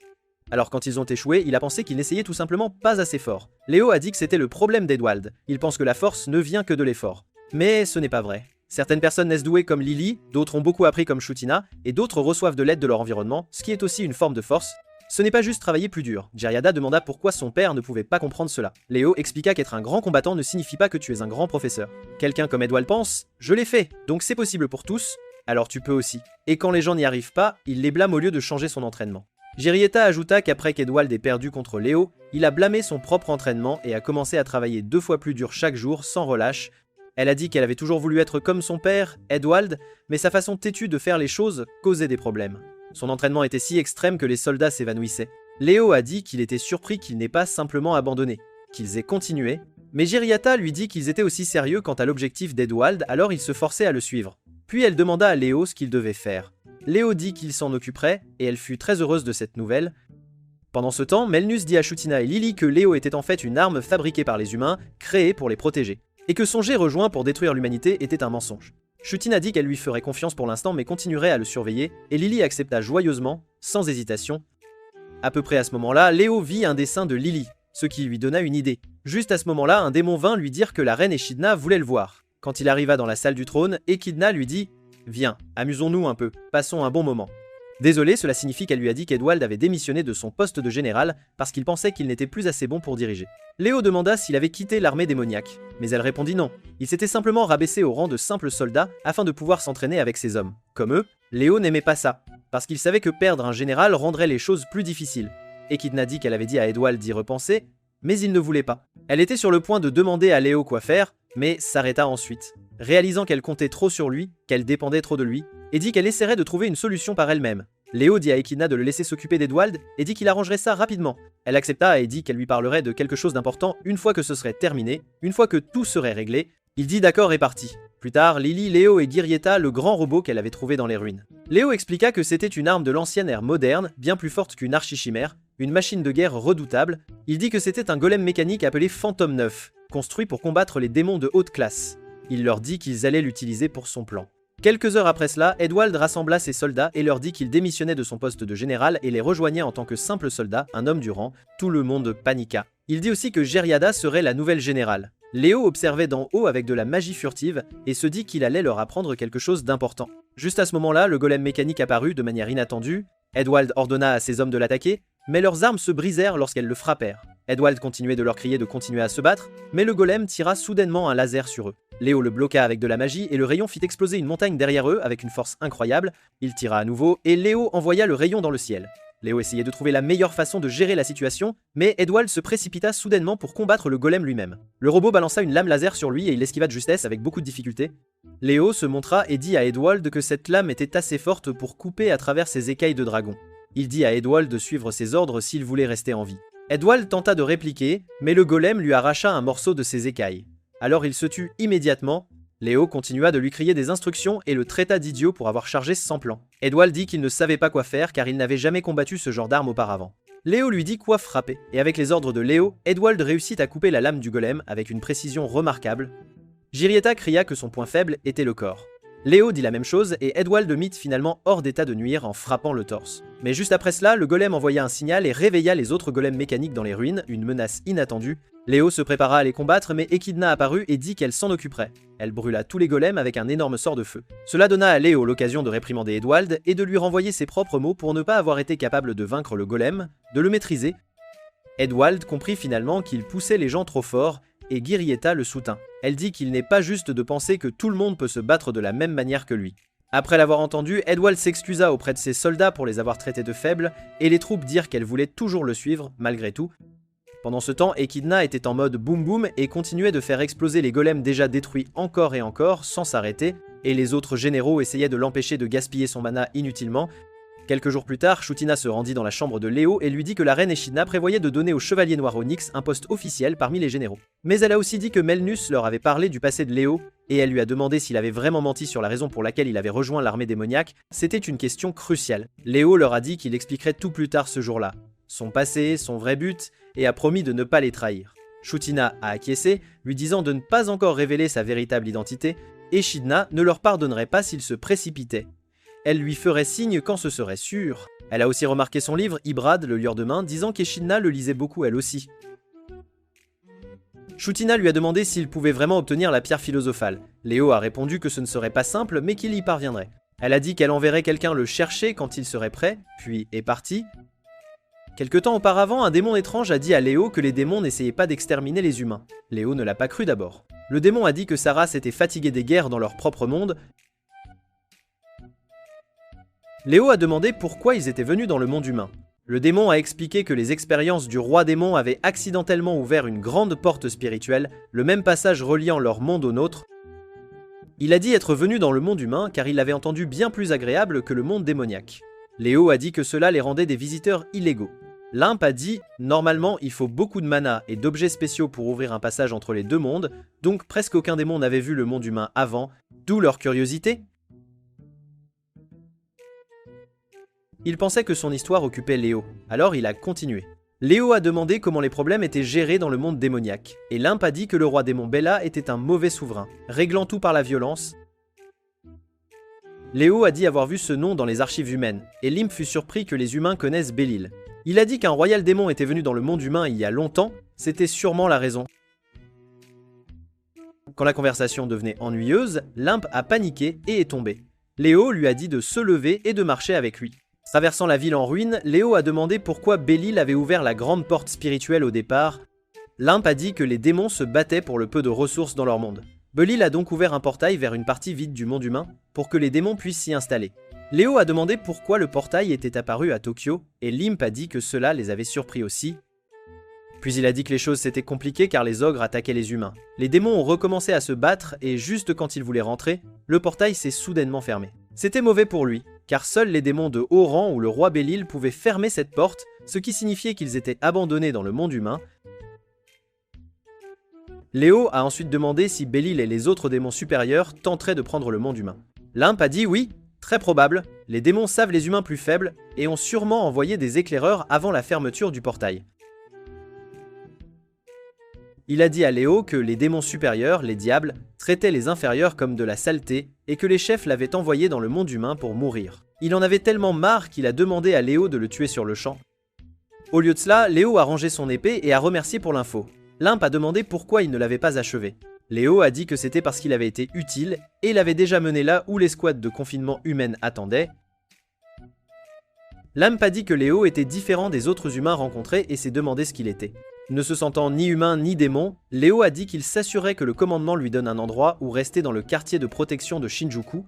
Alors quand ils ont échoué, il a pensé qu'il n'essayait tout simplement pas assez fort. Léo a dit que c'était le problème d'Edwald, il pense que la force ne vient que de l'effort. Mais ce n'est pas vrai. Certaines personnes naissent douées comme Lily, d'autres ont beaucoup appris comme Shutina, et d'autres reçoivent de l'aide de leur environnement, ce qui est aussi une forme de force. Ce n'est pas juste travailler plus dur. Gierietta demanda pourquoi son père ne pouvait pas comprendre cela. Léo expliqua qu'être un grand combattant ne signifie pas que tu es un grand professeur. Quelqu'un comme Edwald pense « Je l'ai fait, donc c'est possible pour tous, alors tu peux aussi ». Et quand les gens n'y arrivent pas, il les blâme au lieu de changer son entraînement. Gierietta ajouta qu'après qu'Edwald ait perdu contre Léo, il a blâmé son propre entraînement et a commencé à travailler 2 fois plus dur chaque jour sans relâche. Elle a dit qu'elle avait toujours voulu être comme son père, Edwald, mais sa façon têtue de faire les choses causait des problèmes. Son entraînement était si extrême que les soldats s'évanouissaient. Léo a dit qu'il était surpris qu'ils n'aient pas simplement abandonné, qu'ils aient continué, mais Gierietta lui dit qu'ils étaient aussi sérieux quant à l'objectif d'Edwald, alors il se forçait à le suivre. Puis elle demanda à Léo ce qu'il devait faire. Léo dit qu'il s'en occuperait, et elle fut très heureuse de cette nouvelle. Pendant ce temps, Melnus dit à Shutina et Lily que Léo était en fait une arme fabriquée par les humains, créée pour les protéger, et que son jet rejoint pour détruire l'humanité était un mensonge. Shutina dit qu'elle lui ferait confiance pour l'instant mais continuerait à le surveiller, et Lily accepta joyeusement, sans hésitation. À peu près à ce moment-là, Léo vit un dessin de Lily, ce qui lui donna une idée. Juste à ce moment-là, un démon vint lui dire que la reine Echidna voulait le voir. Quand il arriva dans la salle du trône, Echidna lui dit « Viens, amusons-nous un peu, passons un bon moment ». Désolé, cela signifie qu'elle lui a dit qu'Edwald avait démissionné de son poste de général parce qu'il pensait qu'il n'était plus assez bon pour diriger. Léo demanda s'il avait quitté l'armée démoniaque, mais elle répondit non. Il s'était simplement rabaissé au rang de simple soldat afin de pouvoir s'entraîner avec ses hommes. Comme eux, Léo n'aimait pas ça, parce qu'il savait que perdre un général rendrait les choses plus difficiles. Echidna dit qu'elle avait dit à Edwald d'y repenser, mais il ne voulait pas. Elle était sur le point de demander à Léo quoi faire, mais s'arrêta ensuite, réalisant qu'elle comptait trop sur lui, qu'elle dépendait trop de lui, et dit qu'elle essaierait de trouver une solution par elle-même. Léo dit à Echidna de le laisser s'occuper d'Edwald et dit qu'il arrangerait ça rapidement. Elle accepta et dit qu'elle lui parlerait de quelque chose d'important une fois que ce serait terminé, une fois que tout serait réglé. Il dit d'accord et parti. Plus tard, Lily, Léo et Gierietta, le grand robot qu'elle avait trouvé dans les ruines. Léo expliqua que c'était une arme de l'ancienne ère moderne, bien plus forte qu'une archichimère, une machine de guerre redoutable. Il dit que c'était un golem mécanique appelé Phantom 9, construit pour combattre les démons de haute classe. Il leur dit qu'ils allaient l'utiliser pour son plan. Quelques heures après cela, Edwald rassembla ses soldats et leur dit qu'il démissionnait de son poste de général et les rejoignait en tant que simple soldat, un homme du rang. Tout le monde paniqua. Il dit aussi que Gierietta serait la nouvelle générale. Léo observait d'en haut avec de la magie furtive et se dit qu'il allait leur apprendre quelque chose d'important. Juste à ce moment-là, le golem mécanique apparut de manière inattendue. Edwald ordonna à ses hommes de l'attaquer, mais leurs armes se brisèrent lorsqu'elles le frappèrent. Edwald continuait de leur crier de continuer à se battre, mais le golem tira soudainement un laser sur eux. Léo le bloqua avec de la magie et le rayon fit exploser une montagne derrière eux avec une force incroyable. Il tira à nouveau et Léo envoya le rayon dans le ciel. Léo essayait de trouver la meilleure façon de gérer la situation, mais Edwald se précipita soudainement pour combattre le golem lui-même. Le robot balança une lame laser sur lui et il l'esquiva de justesse avec beaucoup de difficulté. Léo se montra et dit à Edwald que cette lame était assez forte pour couper à travers ses écailles de dragon. Il dit à Edwald de suivre ses ordres s'il voulait rester en vie. Edwald tenta de répliquer, mais le golem lui arracha un morceau de ses écailles. Alors il se tut immédiatement. Léo continua de lui crier des instructions et le traita d'idiot pour avoir chargé sans plan. Edwald dit qu'il ne savait pas quoi faire car il n'avait jamais combattu ce genre d'arme auparavant. Léo lui dit quoi frapper, et avec les ordres de Léo, Edwald réussit à couper la lame du golem avec une précision remarquable. Girietta cria que son point faible était le corps. Léo dit la même chose et Edwald mit finalement hors d'état de nuire en frappant le torse. Mais juste après cela, le golem envoya un signal et réveilla les autres golems mécaniques dans les ruines, une menace inattendue. Léo se prépara à les combattre mais Echidna apparut et dit qu'elle s'en occuperait. Elle brûla tous les golems avec un énorme sort de feu. Cela donna à Léo l'occasion de réprimander Edwald et de lui renvoyer ses propres mots pour ne pas avoir été capable de vaincre le golem, de le maîtriser. Edwald comprit finalement qu'il poussait les gens trop fort et Girietta le soutint. Elle dit qu'il n'est pas juste de penser que tout le monde peut se battre de la même manière que lui. Après l'avoir entendu, Edwald s'excusa auprès de ses soldats pour les avoir traités de faibles, et les troupes dirent qu'elles voulaient toujours le suivre, malgré tout. Pendant ce temps, Echidna était en mode boum boum et continuait de faire exploser les golems déjà détruits encore et encore, sans s'arrêter, et les autres généraux essayaient de l'empêcher de gaspiller son mana inutilement. Quelques jours plus tard, Shutina se rendit dans la chambre de Léo et lui dit que la reine Echidna prévoyait de donner au chevalier noir Onyx un poste officiel parmi les généraux. Mais elle a aussi dit que Melnus leur avait parlé du passé de Léo, et elle lui a demandé s'il avait vraiment menti sur la raison pour laquelle il avait rejoint l'armée démoniaque. C'était une question cruciale. Léo leur a dit qu'il expliquerait tout plus tard ce jour-là. Son passé, son vrai but, et a promis de ne pas les trahir. Shutina a acquiescé, lui disant de ne pas encore révéler sa véritable identité, et Echidna ne leur pardonnerait pas s'ils se précipitaient. Elle lui ferait signe quand ce serait sûr. Elle a aussi remarqué son livre, Ibrad, le lieur de main, disant qu'Echidna le lisait beaucoup elle aussi. Shutina lui a demandé s'il pouvait vraiment obtenir la pierre philosophale. Léo a répondu que ce ne serait pas simple, mais qu'il y parviendrait. Elle a dit qu'elle enverrait quelqu'un le chercher quand il serait prêt, puis est partie. Quelque temps auparavant, un démon étrange a dit à Léo que les démons n'essayaient pas d'exterminer les humains. Léo ne l'a pas cru d'abord. Le démon a dit que sa race était fatiguée des guerres dans leur propre monde. Léo a demandé pourquoi ils étaient venus dans le monde humain. Le démon a expliqué que les expériences du roi démon avaient accidentellement ouvert une grande porte spirituelle, le même passage reliant leur monde au nôtre. Il a dit être venu dans le monde humain car il l'avait entendu bien plus agréable que le monde démoniaque. Léo a dit que cela les rendait des visiteurs illégaux. Limp a dit « Normalement, il faut beaucoup de mana et d'objets spéciaux pour ouvrir un passage entre les deux mondes, donc presque aucun démon n'avait vu le monde humain avant, d'où leur curiosité. » Il pensait que son histoire occupait Léo, alors il a continué. Léo a demandé comment les problèmes étaient gérés dans le monde démoniaque, et Limp a dit que le roi démon Bella était un mauvais souverain, réglant tout par la violence. Léo a dit avoir vu ce nom dans les archives humaines, et Limp fut surpris que les humains connaissent Belle-Île. Il a dit qu'un royal démon était venu dans le monde humain il y a longtemps, c'était sûrement la raison. Quand la conversation devenait ennuyeuse, Limp a paniqué et est tombé. Léo lui a dit de se lever et de marcher avec lui. Traversant la ville en ruine, Léo a demandé pourquoi Belle-Île avait ouvert la grande porte spirituelle au départ. Limp a dit que les démons se battaient pour le peu de ressources dans leur monde. Belle-Île a donc ouvert un portail vers une partie vide du monde humain pour que les démons puissent s'y installer. Léo a demandé pourquoi le portail était apparu à Tokyo et Limp a dit que cela les avait surpris aussi. Puis il a dit que les choses s'étaient compliquées car les ogres attaquaient les humains. Les démons ont recommencé à se battre et juste quand il voulait rentrer, le portail s'est soudainement fermé. C'était mauvais pour lui, car seuls les démons de haut rang ou le roi Belle-Île pouvaient fermer cette porte, ce qui signifiait qu'ils étaient abandonnés dans le monde humain. Léo a ensuite demandé si Belle-Île et les autres démons supérieurs tenteraient de prendre le monde humain. Limp a dit oui, très probable, les démons savent les humains plus faibles et ont sûrement envoyé des éclaireurs avant la fermeture du portail. Il a dit à Léo que les démons supérieurs, les diables, traitaient les inférieurs comme de la saleté et que les chefs l'avaient envoyé dans le monde humain pour mourir. Il en avait tellement marre qu'il a demandé à Léo de le tuer sur le champ. Au lieu de cela, Léo a rangé son épée et a remercié pour l'info. Limp a demandé pourquoi il ne l'avait pas achevé. Léo a dit que c'était parce qu'il avait été utile et l'avait déjà mené là où les squads de confinement humaines attendaient. Limp a dit que Léo était différent des autres humains rencontrés et s'est demandé ce qu'il était. Ne se sentant ni humain ni démon, Léo a dit qu'il s'assurait que le commandement lui donne un endroit où rester dans le quartier de protection de Shinjuku.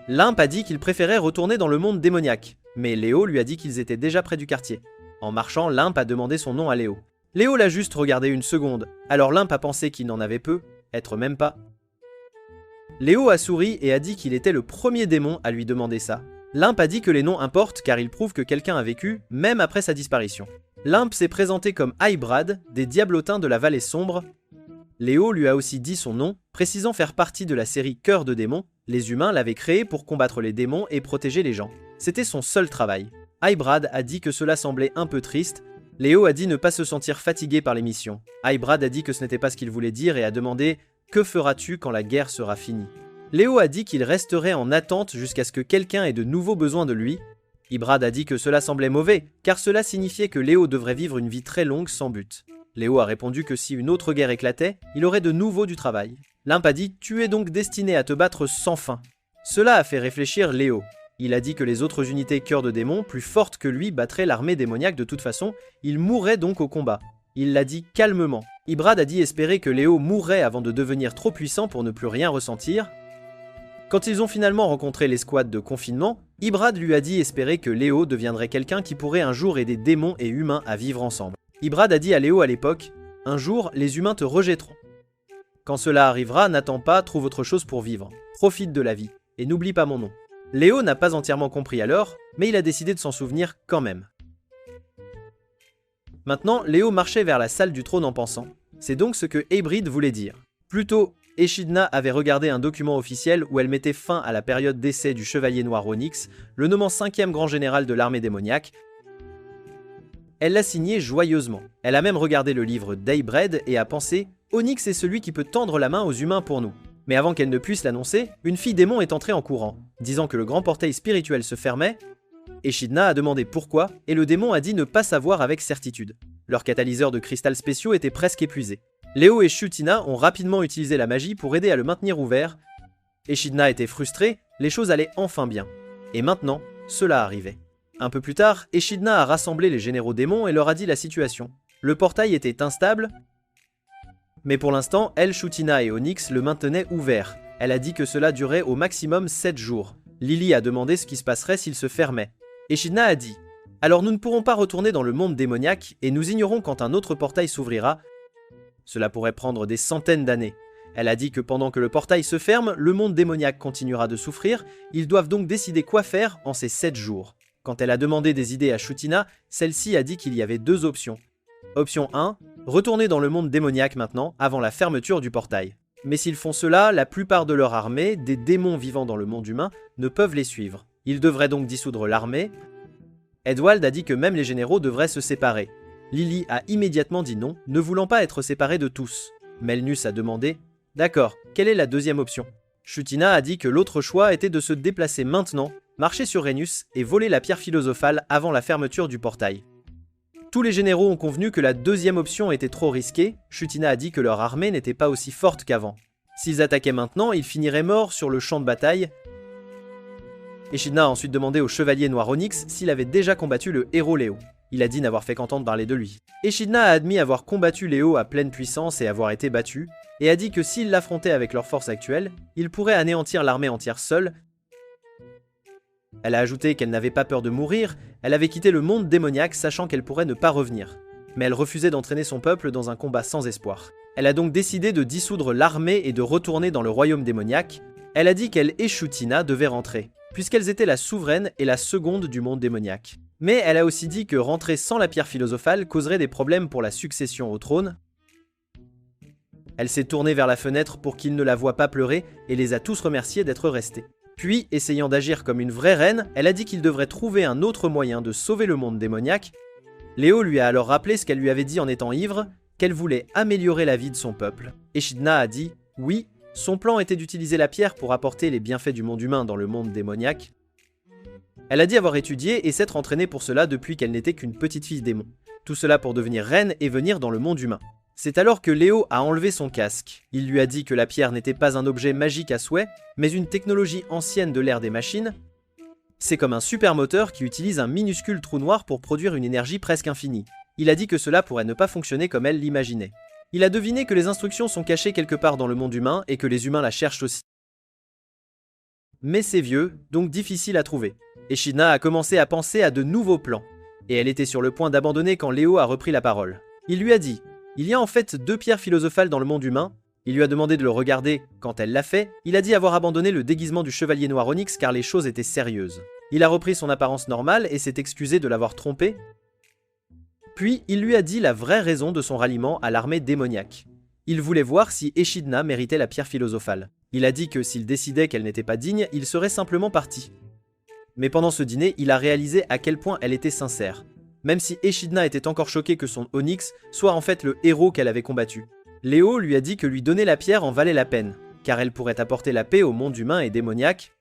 Limp a dit qu'il préférait retourner dans le monde démoniaque. Mais Léo lui a dit qu'ils étaient déjà près du quartier. En marchant, Limp a demandé son nom à Léo. Léo l'a juste regardé une seconde, alors Limp a pensé qu'il n'en avait peu, être même pas. Léo a souri et a dit qu'il était le premier démon à lui demander ça. Limp a dit que les noms importent car ils prouvent que quelqu'un a vécu, même après sa disparition. Limp s'est présenté comme Hybrad, des Diablotins de la Vallée Sombre. Léo lui a aussi dit son nom, précisant faire partie de la série Cœur de démon. Les humains l'avaient créé pour combattre les démons et protéger les gens. C'était son seul travail. Hybrad a dit que cela semblait un peu triste. Léo a dit ne pas se sentir fatigué par les missions. Hybrad a dit que ce n'était pas ce qu'il voulait dire et a demandé « Que feras-tu quand la guerre sera finie ?» Léo a dit qu'il resterait en attente jusqu'à ce que quelqu'un ait de nouveaux besoins de lui. Hybrad a dit que cela semblait mauvais, car cela signifiait que Léo devrait vivre une vie très longue sans but. Léo a répondu que si une autre guerre éclatait, il aurait de nouveau du travail. Limp a dit « Tu es donc destiné à te battre sans fin ». Cela a fait réfléchir Léo. Il a dit que les autres unités Cœur de démon, plus fortes que lui, battraient l'armée démoniaque de toute façon, il mourrait donc au combat. Il l'a dit calmement. Hybrad a dit espérer que Léo mourrait avant de devenir trop puissant pour ne plus rien ressentir. Quand ils ont finalement rencontré l'escouade de confinement, Hybrad lui a dit espérer que Léo deviendrait quelqu'un qui pourrait un jour aider démons et humains à vivre ensemble. Hybrad a dit à Léo à l'époque « Un jour, les humains te rejetteront. Quand cela arrivera, n'attends pas, trouve autre chose pour vivre. Profite de la vie, et n'oublie pas mon nom. » Léo n'a pas entièrement compris alors, mais il a décidé de s'en souvenir quand même. Maintenant, Léo marchait vers la salle du trône en pensant. C'est donc ce que Hybrid voulait dire. Plus tôt, Echidna avait regardé un document officiel où elle mettait fin à la période d'essai du Chevalier Noir Onyx, le nommant 5e grand général de l'armée démoniaque. Elle l'a signé joyeusement. Elle a même regardé le livre Daybread et a pensé « Onyx est celui qui peut tendre la main aux humains pour nous ». Mais avant qu'elle ne puisse l'annoncer, une fille démon est entrée en courant, disant que le grand portail spirituel se fermait. Echidna a demandé pourquoi, et le démon a dit ne pas savoir avec certitude. Leurs catalyseurs de cristal spéciaux étaient presque épuisés. Léo et Shutina ont rapidement utilisé la magie pour aider à le maintenir ouvert. Echidna était frustrée, les choses allaient enfin bien. Et maintenant, cela arrivait. Un peu plus tard, Echidna a rassemblé les généraux démons et leur a dit la situation. Le portail était instable, mais pour l'instant, elle, Shutina et Onyx le maintenaient ouvert. Elle a dit que cela durait au maximum 7 jours. Lily a demandé ce qui se passerait s'il se fermait. Echidna a dit « Alors nous ne pourrons pas retourner dans le monde démoniaque et nous ignorons quand un autre portail s'ouvrira. Cela pourrait prendre des centaines d'années. » Elle a dit que pendant que le portail se ferme, le monde démoniaque continuera de souffrir. Ils doivent donc décider quoi faire en ces 7 jours. Quand elle a demandé des idées à Shutina, celle-ci a dit qu'il y avait 2 options. Option 1, retourner dans le monde démoniaque maintenant, avant la fermeture du portail. Mais s'ils font cela, la plupart de leur armée, des démons vivant dans le monde humain, ne peuvent les suivre. Ils devraient donc dissoudre l'armée. Edwald a dit que même les généraux devraient se séparer. Lily a immédiatement dit non, ne voulant pas être séparée de tous. Melnus a demandé « D'accord, quelle est la deuxième option ?» Shutina a dit que l'autre choix était de se déplacer maintenant, marcher sur Rhenus et voler la pierre philosophale avant la fermeture du portail. Tous les généraux ont convenu que la deuxième option était trop risquée. Shutina a dit que leur armée n'était pas aussi forte qu'avant. S'ils attaquaient maintenant, ils finiraient morts sur le champ de bataille. Echidna a ensuite demandé au chevalier noir Onyx s'il avait déjà combattu le héros Léo. Il a dit n'avoir fait qu'entendre parler de lui. Echidna a admis avoir combattu Léo à pleine puissance et avoir été battu, et a dit que s'ils l'affrontaient avec leur force actuelle, ils pourraient anéantir l'armée entière seule. Elle a ajouté qu'elle n'avait pas peur de mourir, elle avait quitté le monde démoniaque sachant qu'elle pourrait ne pas revenir. Mais elle refusait d'entraîner son peuple dans un combat sans espoir. Elle a donc décidé de dissoudre l'armée et de retourner dans le royaume démoniaque. Elle a dit qu'elle et Shutina devaient rentrer, puisqu'elles étaient la souveraine et la seconde du monde démoniaque. Mais elle a aussi dit que rentrer sans la pierre philosophale causerait des problèmes pour la succession au trône. Elle s'est tournée vers la fenêtre pour qu'ils ne la voient pas pleurer et les a tous remerciés d'être restés. Puis, essayant d'agir comme une vraie reine, elle a dit qu'il devrait trouver un autre moyen de sauver le monde démoniaque. Léo lui a alors rappelé ce qu'elle lui avait dit en étant ivre, qu'elle voulait améliorer la vie de son peuple. Echidna a dit « Oui, son plan était d'utiliser la pierre pour apporter les bienfaits du monde humain dans le monde démoniaque. » Elle a dit avoir étudié et s'être entraînée pour cela depuis qu'elle n'était qu'une petite fille démon. Tout cela pour devenir reine et venir dans le monde humain. C'est alors que Léo a enlevé son casque. Il lui a dit que la pierre n'était pas un objet magique à souhait, mais une technologie ancienne de l'ère des machines. C'est comme un supermoteur qui utilise un minuscule trou noir pour produire une énergie presque infinie. Il a dit que cela pourrait ne pas fonctionner comme elle l'imaginait. Il a deviné que les instructions sont cachées quelque part dans le monde humain et que les humains la cherchent aussi. mais c'est vieux, donc difficile à trouver. Echidna a commencé à penser à de nouveaux plans, et elle était sur le point d'abandonner quand Léo a repris la parole. Il lui a dit « Il y a en fait 2 pierres philosophales dans le monde humain ». Il lui a demandé de le regarder. Quand elle l'a fait, il a dit avoir abandonné le déguisement du chevalier noir Onyx car les choses étaient sérieuses. Il a repris son apparence normale et s'est excusé de l'avoir trompé. Puis, il lui a dit la vraie raison de son ralliement à l'armée démoniaque. Il voulait voir si Echidna méritait la pierre philosophale. Il a dit que s'il décidait qu'elle n'était pas digne, il serait simplement parti. Mais pendant ce dîner, il a réalisé à quel point elle était sincère. Même si Echidna était encore choquée que son Onyx soit en fait le héros qu'elle avait combattu. Léo lui a dit que lui donner la pierre en valait la peine, car elle pourrait apporter la paix au monde humain et démoniaque.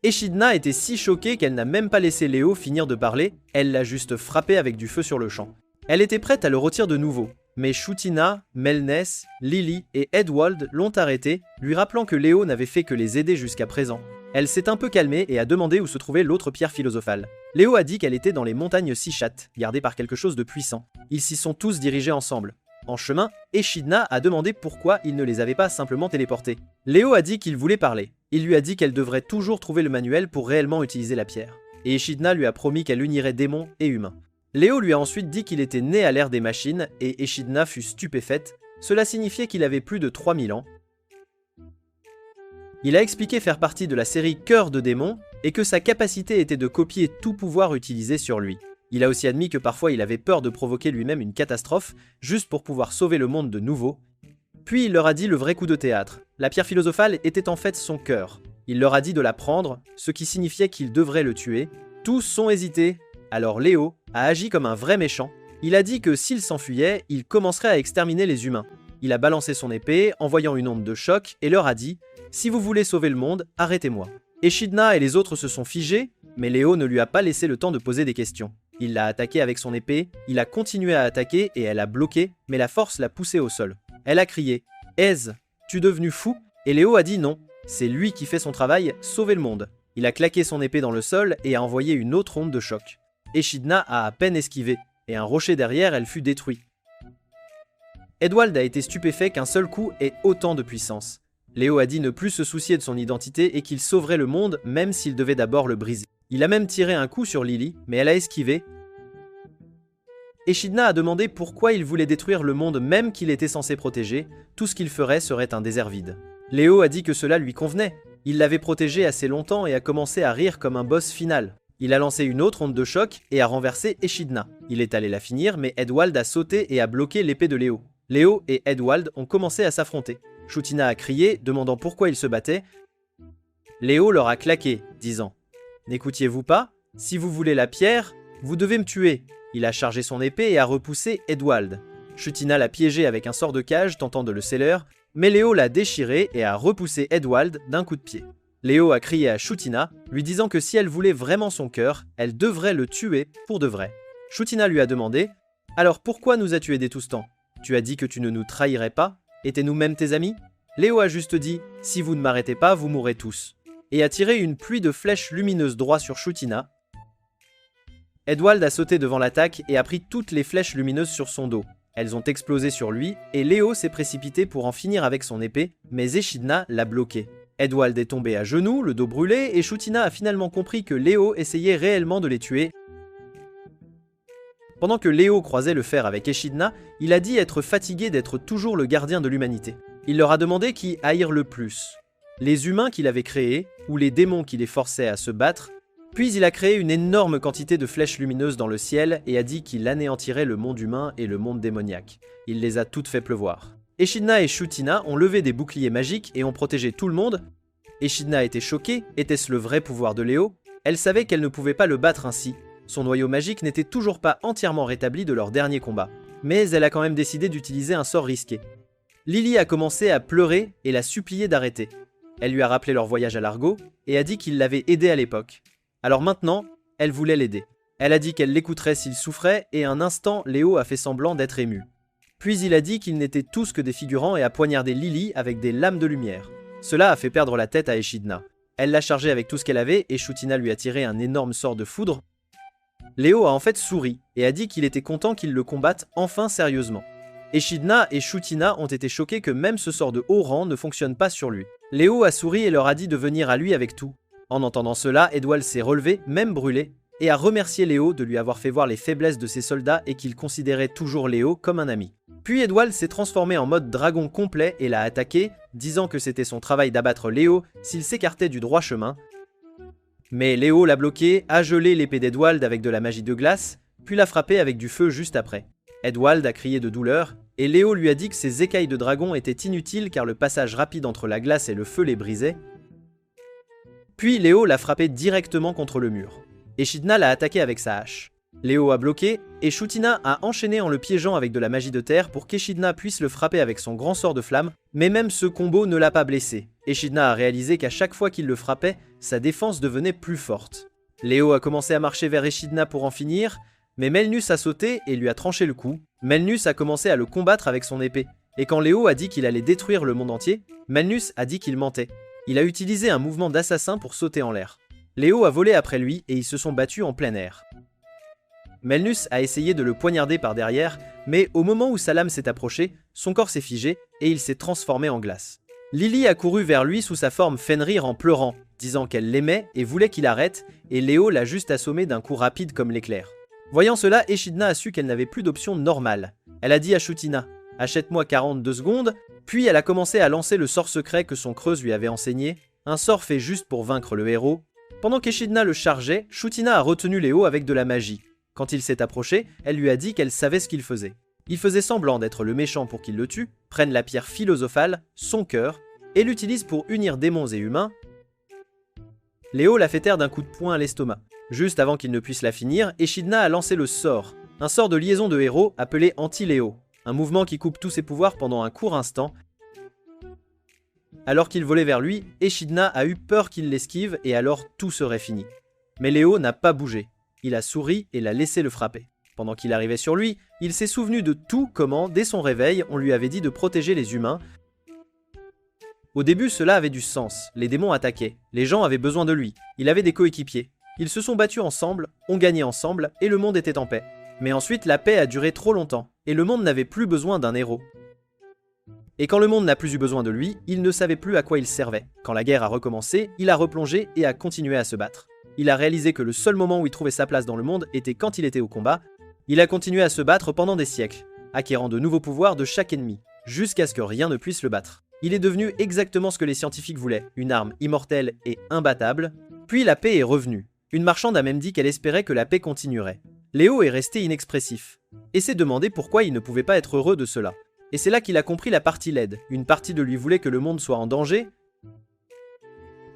Echidna était si choquée qu'elle n'a même pas laissé Léo finir de parler, elle l'a juste frappé avec du feu sur le champ. Elle était prête à le rôtir de nouveau, mais Shutina, Melness, Lily et Edwald l'ont arrêté, lui rappelant que Léo n'avait fait que les aider jusqu'à présent. Elle s'est un peu calmée et a demandé où se trouvait l'autre pierre philosophale. Léo a dit qu'elle était dans les montagnes Sichat, gardées par quelque chose de puissant. Ils s'y sont tous dirigés ensemble. En chemin, Echidna a demandé pourquoi il ne les avait pas simplement téléportés. Léo a dit qu'il voulait parler. Il lui a dit qu'elle devrait toujours trouver le manuel pour réellement utiliser la pierre. Et Echidna lui a promis qu'elle unirait démons et humains. Léo lui a ensuite dit qu'il était né à l'ère des machines et Echidna fut stupéfaite. Cela signifiait qu'il avait plus de 3000 ans. Il a expliqué faire partie de la série Cœur de démon et que sa capacité était de copier tout pouvoir utilisé sur lui. Il a aussi admis que parfois il avait peur de provoquer lui-même une catastrophe, juste pour pouvoir sauver le monde de nouveau. Puis il leur a dit le vrai coup de théâtre. La pierre philosophale était en fait son cœur. Il leur a dit de la prendre, ce qui signifiait qu'ils devraient le tuer. Tous ont hésité, alors Léo a agi comme un vrai méchant. Il a dit que s'il s'enfuyait, il commencerait à exterminer les humains. Il a balancé son épée, envoyant une onde de choc, et leur a dit « Si vous voulez sauver le monde, arrêtez-moi ». Echidna et les autres se sont figés, mais Léo ne lui a pas laissé le temps de poser des questions. Il l'a attaqué avec son épée, il a continué à attaquer et elle a bloqué, mais la force l'a poussé au sol. Elle a crié « Aise, tu es devenu fou ?» Et Léo a dit non, c'est lui qui fait son travail, sauver le monde. Il a claqué son épée dans le sol et a envoyé une autre onde de choc. Echidna a à peine esquivé, et un rocher derrière elle fut détruit. Edwald a été stupéfait qu'un seul coup ait autant de puissance. Léo a dit ne plus se soucier de son identité et qu'il sauverait le monde même s'il devait d'abord le briser. Il a même tiré un coup sur Lily, mais elle a esquivé. Echidna a demandé pourquoi il voulait détruire le monde même qu'il était censé protéger, tout ce qu'il ferait serait un désert vide. Léo a dit que cela lui convenait, il l'avait protégé assez longtemps et a commencé à rire comme un boss final. Il a lancé une autre onde de choc et a renversé Echidna. Il est allé la finir, mais Edwald a sauté et a bloqué l'épée de Léo. Léo et Edwald ont commencé à s'affronter. Shutina a crié, demandant pourquoi ils se battaient. Léo leur a claqué, disant « N'écoutiez-vous pas? Si vous voulez la pierre, vous devez me tuer. » Il a chargé son épée et a repoussé Edwald. Shutina l'a piégé avec un sort de cage, tentant de le sceller, mais Léo l'a déchiré et a repoussé Edwald d'un coup de pied. Léo a crié à Shutina, lui disant que si elle voulait vraiment son cœur, elle devrait le tuer pour de vrai. Shutina lui a demandé « Alors pourquoi nous as-tu aidés tout ce temps? Tu as dit que tu ne nous trahirais pas? Étaient-nous même tes amis ?» Léo a juste dit « Si vous ne m'arrêtez pas, vous mourrez tous » et a tiré une pluie de flèches lumineuses droit sur Shutina. Edwald a sauté devant l'attaque et a pris toutes les flèches lumineuses sur son dos. Elles ont explosé sur lui et Léo s'est précipité pour en finir avec son épée, mais Echidna l'a bloqué. Edwald est tombé à genoux, le dos brûlé, et Shutina a finalement compris que Léo essayait réellement de les tuer. Pendant que Léo croisait le fer avec Echidna, il a dit être fatigué d'être toujours le gardien de l'humanité. Il leur a demandé qui haïr le plus. Les humains qu'il avait créés, ou les démons qui les forçaient à se battre, puis il a créé une énorme quantité de flèches lumineuses dans le ciel et a dit qu'il anéantirait le monde humain et le monde démoniaque. Il les a toutes fait pleuvoir. Echidna et Shutina ont levé des boucliers magiques et ont protégé tout le monde. Echidna était choquée, était-ce le vrai pouvoir de Léo? Elle savait qu'elle ne pouvait pas le battre ainsi. Son noyau magique n'était toujours pas entièrement rétabli de leur dernier combat. Mais elle a quand même décidé d'utiliser un sort risqué. Lily a commencé à pleurer et l'a supplié d'arrêter. Elle lui a rappelé leur voyage à Largo et a dit qu'il l'avait aidé à l'époque. Alors maintenant, elle voulait l'aider. Elle a dit qu'elle l'écouterait s'il souffrait et un instant, Léo a fait semblant d'être ému. Puis il a dit qu'ils n'étaient tous que des figurants et a poignardé Lily avec des lames de lumière. Cela a fait perdre la tête à Echidna. Elle l'a chargé avec tout ce qu'elle avait et Shutina lui a tiré un énorme sort de foudre. Léo a en fait souri et a dit qu'il était content qu'ils le combattent enfin sérieusement. Echidna et Shutina ont été choqués que même ce sort de haut rang ne fonctionne pas sur lui. Léo a souri et leur a dit de venir à lui avec tout. En entendant cela, Edwald s'est relevé, même brûlé, et a remercié Léo de lui avoir fait voir les faiblesses de ses soldats et qu'il considérait toujours Léo comme un ami. Puis Edwald s'est transformé en mode dragon complet et l'a attaqué, disant que c'était son travail d'abattre Léo s'il s'écartait du droit chemin. Mais Léo l'a bloqué, a gelé l'épée d'Edwald avec de la magie de glace, puis l'a frappé avec du feu juste après. Edwald a crié de douleur, et Léo lui a dit que ses écailles de dragon étaient inutiles car le passage rapide entre la glace et le feu les brisait. Puis Léo l'a frappé directement contre le mur. Echidna l'a attaqué avec sa hache. Léo a bloqué, et Shutina a enchaîné en le piégeant avec de la magie de terre pour qu'Echidna puisse le frapper avec son grand sort de flamme, mais même ce combo ne l'a pas blessé. Echidna a réalisé qu'à chaque fois qu'il le frappait, sa défense devenait plus forte. Léo a commencé à marcher vers Echidna pour en finir, mais Melnus a sauté et lui a tranché le cou. Melnus a commencé à le combattre avec son épée, et quand Léo a dit qu'il allait détruire le monde entier, Melnus a dit qu'il mentait. Il a utilisé un mouvement d'assassin pour sauter en l'air. Léo a volé après lui et ils se sont battus en plein air. Melnus a essayé de le poignarder par derrière, mais au moment où sa lame s'est approchée, son corps s'est figé et il s'est transformé en glace. Lily a couru vers lui sous sa forme Fenrir en pleurant, disant qu'elle l'aimait et voulait qu'il arrête, et Léo l'a juste assommé d'un coup rapide comme l'éclair. Voyant cela, Echidna a su qu'elle n'avait plus d'option normale. Elle a dit à Shutina « Achète-moi 42 secondes », puis elle a commencé à lancer le sort secret que son Creuse lui avait enseigné, un sort fait juste pour vaincre le héros. Pendant qu'Echidna le chargeait, Shutina a retenu Léo avec de la magie. Quand il s'est approché, elle lui a dit qu'elle savait ce qu'il faisait. Il faisait semblant d'être le méchant pour qu'il le tue, prenne la pierre philosophale, son cœur, et l'utilise pour unir démons et humains. Léo l'a fait taire d'un coup de poing à l'estomac. Juste avant qu'il ne puisse la finir, Echidna a lancé le sort, un sort de liaison de héros appelé Anti-Léo, un mouvement qui coupe tous ses pouvoirs pendant un court instant. Alors qu'il volait vers lui, Echidna a eu peur qu'il l'esquive et alors tout serait fini. Mais Léo n'a pas bougé. Il a souri et l'a laissé le frapper. Pendant qu'il arrivait sur lui, il s'est souvenu de tout comment, dès son réveil, on lui avait dit de protéger les humains. Au début, cela avait du sens. Les démons attaquaient. Les gens avaient besoin de lui. Il avait des coéquipiers. Ils se sont battus ensemble, ont gagné ensemble, et le monde était en paix. Mais ensuite, la paix a duré trop longtemps, et le monde n'avait plus besoin d'un héros. Et quand le monde n'a plus eu besoin de lui, il ne savait plus à quoi il servait. Quand la guerre a recommencé, il a replongé et a continué à se battre. Il a réalisé que le seul moment où il trouvait sa place dans le monde était quand il était au combat. Il a continué à se battre pendant des siècles, acquérant de nouveaux pouvoirs de chaque ennemi, jusqu'à ce que rien ne puisse le battre. Il est devenu exactement ce que les scientifiques voulaient, une arme immortelle et imbattable. Puis la paix est revenue. Une marchande a même dit qu'elle espérait que la paix continuerait. Léo est resté inexpressif, et s'est demandé pourquoi il ne pouvait pas être heureux de cela. Et c'est là qu'il a compris la partie laide. Une partie de lui voulait que le monde soit en danger.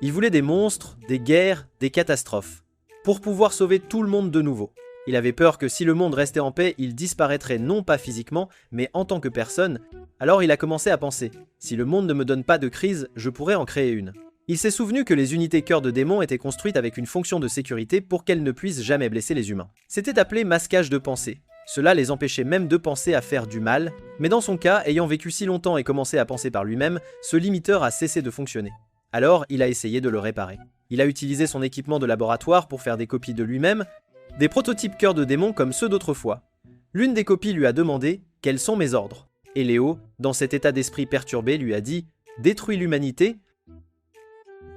Il voulait des monstres, des guerres, des catastrophes, pour pouvoir sauver tout le monde de nouveau. Il avait peur que si le monde restait en paix, il disparaîtrait non pas physiquement, mais en tant que personne. Alors il a commencé à penser, si le monde ne me donne pas de crise, je pourrais en créer une. Il s'est souvenu que les unités cœur de démon étaient construites avec une fonction de sécurité pour qu'elles ne puissent jamais blesser les humains. C'était appelé masquage de pensée. Cela les empêchait même de penser à faire du mal, mais dans son cas, ayant vécu si longtemps et commencé à penser par lui-même, ce limiteur a cessé de fonctionner. Alors, il a essayé de le réparer. Il a utilisé son équipement de laboratoire pour faire des copies de lui-même, des prototypes cœur de démon comme ceux d'autrefois. L'une des copies lui a demandé « Quels sont mes ordres ?» Et Léo, dans cet état d'esprit perturbé, lui a dit « Détruis l'humanité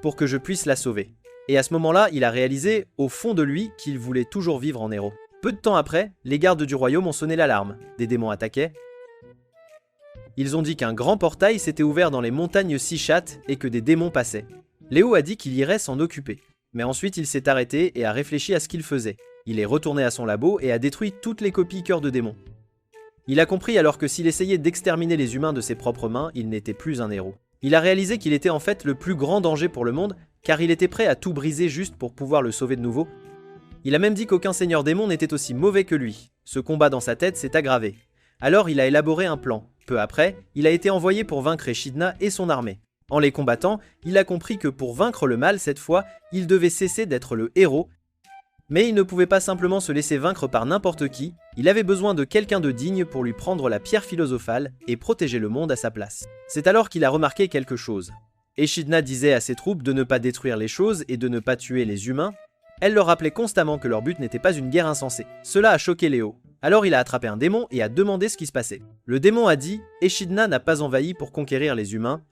pour que je puisse la sauver. » Et à ce moment-là, il a réalisé, au fond de lui, qu'il voulait toujours vivre en héros. Peu de temps après, les gardes du royaume ont sonné l'alarme. Des démons attaquaient. Ils ont dit qu'un grand portail s'était ouvert dans les montagnes Sichat et que des démons passaient. Léo a dit qu'il irait s'en occuper. Mais ensuite, il s'est arrêté et a réfléchi à ce qu'il faisait. Il est retourné à son labo et a détruit toutes les copies cœur de démon. Il a compris alors que s'il essayait d'exterminer les humains de ses propres mains, il n'était plus un héros. Il a réalisé qu'il était en fait le plus grand danger pour le monde, car il était prêt à tout briser juste pour pouvoir le sauver de nouveau. Il a même dit qu'aucun seigneur démon n'était aussi mauvais que lui. Ce combat dans sa tête s'est aggravé. Alors il a élaboré un plan. Peu après, il a été envoyé pour vaincre Echidna et son armée. En les combattant, il a compris que pour vaincre le mal cette fois, il devait cesser d'être le héros. Mais il ne pouvait pas simplement se laisser vaincre par n'importe qui, il avait besoin de quelqu'un de digne pour lui prendre la pierre philosophale et protéger le monde à sa place. C'est alors qu'il a remarqué quelque chose. Echidna disait à ses troupes de ne pas détruire les choses et de ne pas tuer les humains. Elle leur rappelait constamment que leur but n'était pas une guerre insensée. Cela a choqué Léo. Alors il a attrapé un démon et a demandé ce qui se passait. Le démon a dit « Echidna n'a pas envahi pour conquérir les humains.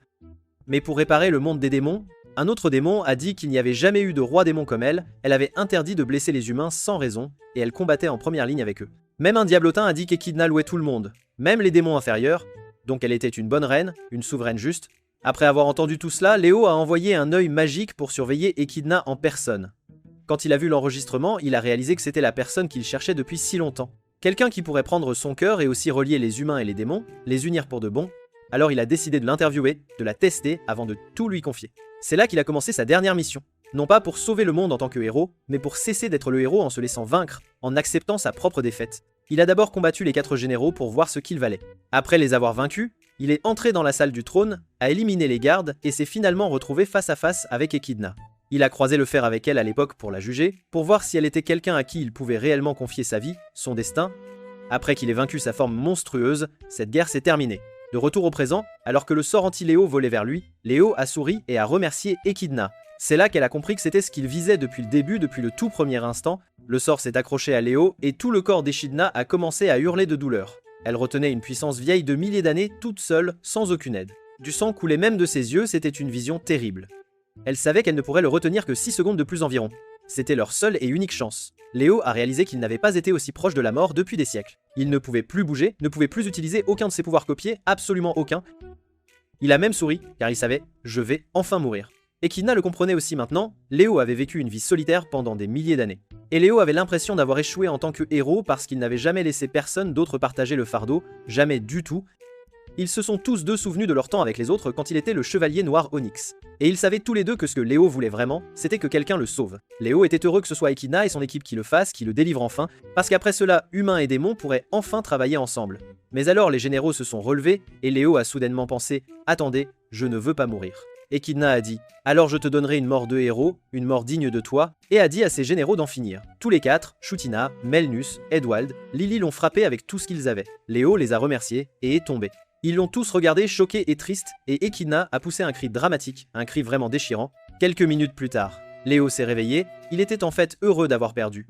Mais pour réparer le monde des démons, un autre démon a dit qu'il n'y avait jamais eu de roi démon comme elle avait interdit de blesser les humains sans raison, et elle combattait en première ligne avec eux. Même un diablotin a dit qu'Echidna louait tout le monde, même les démons inférieurs, donc elle était une bonne reine, une souveraine juste. Après avoir entendu tout cela, Léo a envoyé un œil magique pour surveiller Echidna en personne. Quand il a vu l'enregistrement, il a réalisé que c'était la personne qu'il cherchait depuis si longtemps. Quelqu'un qui pourrait prendre son cœur et aussi relier les humains et les démons, les unir pour de bon. Alors il a décidé de l'interviewer, de la tester avant de tout lui confier. C'est là qu'il a commencé sa dernière mission. Non pas pour sauver le monde en tant que héros, mais pour cesser d'être le héros en se laissant vaincre, en acceptant sa propre défaite. Il a d'abord combattu les 4 généraux pour voir ce qu'ils valaient. Après les avoir vaincus, il est entré dans la salle du trône, a éliminé les gardes et s'est finalement retrouvé face à face avec Echidna. Il a croisé le fer avec elle à l'époque pour la juger, pour voir si elle était quelqu'un à qui il pouvait réellement confier sa vie, son destin. Après qu'il ait vaincu sa forme monstrueuse, cette guerre s'est terminée. De retour au présent, alors que le sort anti-Léo volait vers lui, Léo a souri et a remercié Echidna. C'est là qu'elle a compris que c'était ce qu'il visait depuis le début, depuis le tout premier instant. Le sort s'est accroché à Léo et tout le corps d'Echidna a commencé à hurler de douleur. Elle retenait une puissance vieille de milliers d'années, toute seule, sans aucune aide. Du sang coulait même de ses yeux, c'était une vision terrible. Elle savait qu'elle ne pourrait le retenir que 6 secondes de plus environ. C'était leur seule et unique chance. Léo a réalisé qu'il n'avait pas été aussi proche de la mort depuis des siècles. Il ne pouvait plus bouger, ne pouvait plus utiliser aucun de ses pouvoirs copiés, absolument aucun. Il a même souri, car il savait « je vais enfin mourir ». Echidna le comprenait aussi maintenant, Léo avait vécu une vie solitaire pendant des milliers d'années. Et Léo avait l'impression d'avoir échoué en tant que héros parce qu'il n'avait jamais laissé personne d'autre partager le fardeau, jamais du tout. Ils se sont tous deux souvenus de leur temps avec les autres quand il était le chevalier noir Onyx. Et ils savaient tous les deux que ce que Léo voulait vraiment, c'était que quelqu'un le sauve. Léo était heureux que ce soit Echidna et son équipe qui le fassent, qui le délivrent enfin, parce qu'après cela, humains et démons pourraient enfin travailler ensemble. Mais alors les généraux se sont relevés, et Léo a soudainement pensé « Attendez, je ne veux pas mourir ». Echidna a dit « Alors je te donnerai une mort de héros, une mort digne de toi », et a dit à ses généraux d'en finir. Tous les 4, Shutina, Melnus, Edwald, Lily l'ont frappé avec tout ce qu'ils avaient. Léo les a remerciés et est tombé. Ils l'ont tous regardé choqué et triste, et Echidna a poussé un cri dramatique, un cri vraiment déchirant. Quelques minutes plus tard, Léo s'est réveillé, il était en fait heureux d'avoir perdu.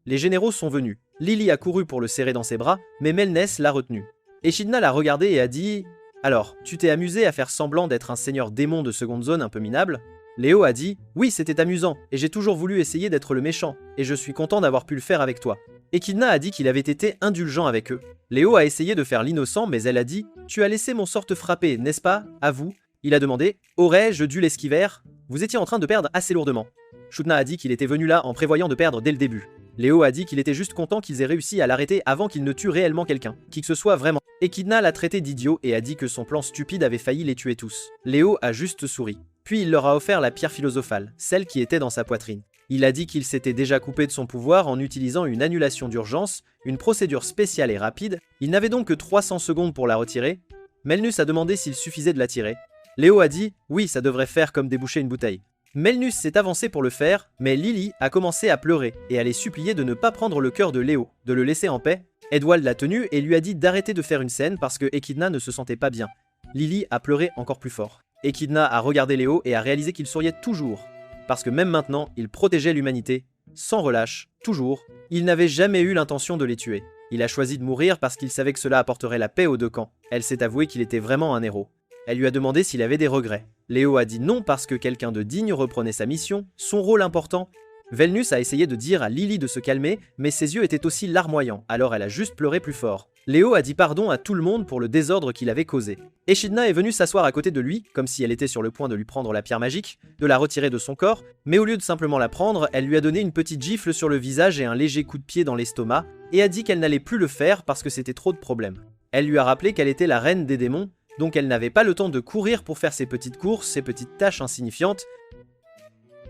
Les généraux sont venus. Lily a couru pour le serrer dans ses bras, mais Melnès l'a retenu. Echidna l'a regardé et a dit « Alors, tu t'es amusé à faire semblant d'être un seigneur démon de seconde zone un peu minable ?» Léo a dit « Oui, c'était amusant, et j'ai toujours voulu essayer d'être le méchant, et je suis content d'avoir pu le faire avec toi. » Echidna a dit qu'il avait été indulgent avec eux. Léo a essayé de faire l'innocent, mais elle a dit « Tu as laissé mon sort te frapper, n'est-ce pas, à vous ?» Il a demandé « Aurais-je dû l'esquiver ? Vous étiez en train de perdre assez lourdement. » Shutina a dit qu'il était venu là en prévoyant de perdre dès le début. Léo a dit qu'il était juste content qu'ils aient réussi à l'arrêter avant qu'il ne tue réellement quelqu'un, qui que ce soit vraiment. Echidna l'a traité d'idiot et a dit que son plan stupide avait failli les tuer tous. Léo a juste souri. Puis il leur a offert la pierre philosophale, celle qui était dans sa poitrine. Il a dit qu'il s'était déjà coupé de son pouvoir en utilisant une annulation d'urgence, une procédure spéciale et rapide. Il n'avait donc que 300 secondes pour la retirer. Melnus a demandé s'il suffisait de la tirer. Léo a dit « Oui, ça devrait faire comme déboucher une bouteille ». Melnus s'est avancé pour le faire, mais Lily a commencé à pleurer et à les supplier de ne pas prendre le cœur de Léo, de le laisser en paix. Edwald l'a tenu et lui a dit d'arrêter de faire une scène parce que Echidna ne se sentait pas bien. Lily a pleuré encore plus fort. Echidna a regardé Léo et a réalisé qu'il souriait toujours. Parce que même maintenant, il protégeait l'humanité, sans relâche, toujours. Il n'avait jamais eu l'intention de les tuer. Il a choisi de mourir parce qu'il savait que cela apporterait la paix aux deux camps. Elle s'est avouée qu'il était vraiment un héros. Elle lui a demandé s'il avait des regrets. Léo a dit non parce que quelqu'un de digne reprenait sa mission, son rôle important. Velnus a essayé de dire à Lily de se calmer, mais ses yeux étaient aussi larmoyants, alors elle a juste pleuré plus fort. Léo a dit pardon à tout le monde pour le désordre qu'il avait causé. Echidna est venue s'asseoir à côté de lui, comme si elle était sur le point de lui prendre la pierre magique, de la retirer de son corps, mais au lieu de simplement la prendre, elle lui a donné une petite gifle sur le visage et un léger coup de pied dans l'estomac, et a dit qu'elle n'allait plus le faire parce que c'était trop de problèmes. Elle lui a rappelé qu'elle était la reine des démons, donc elle n'avait pas le temps de courir pour faire ses petites courses, ses petites tâches insignifiantes.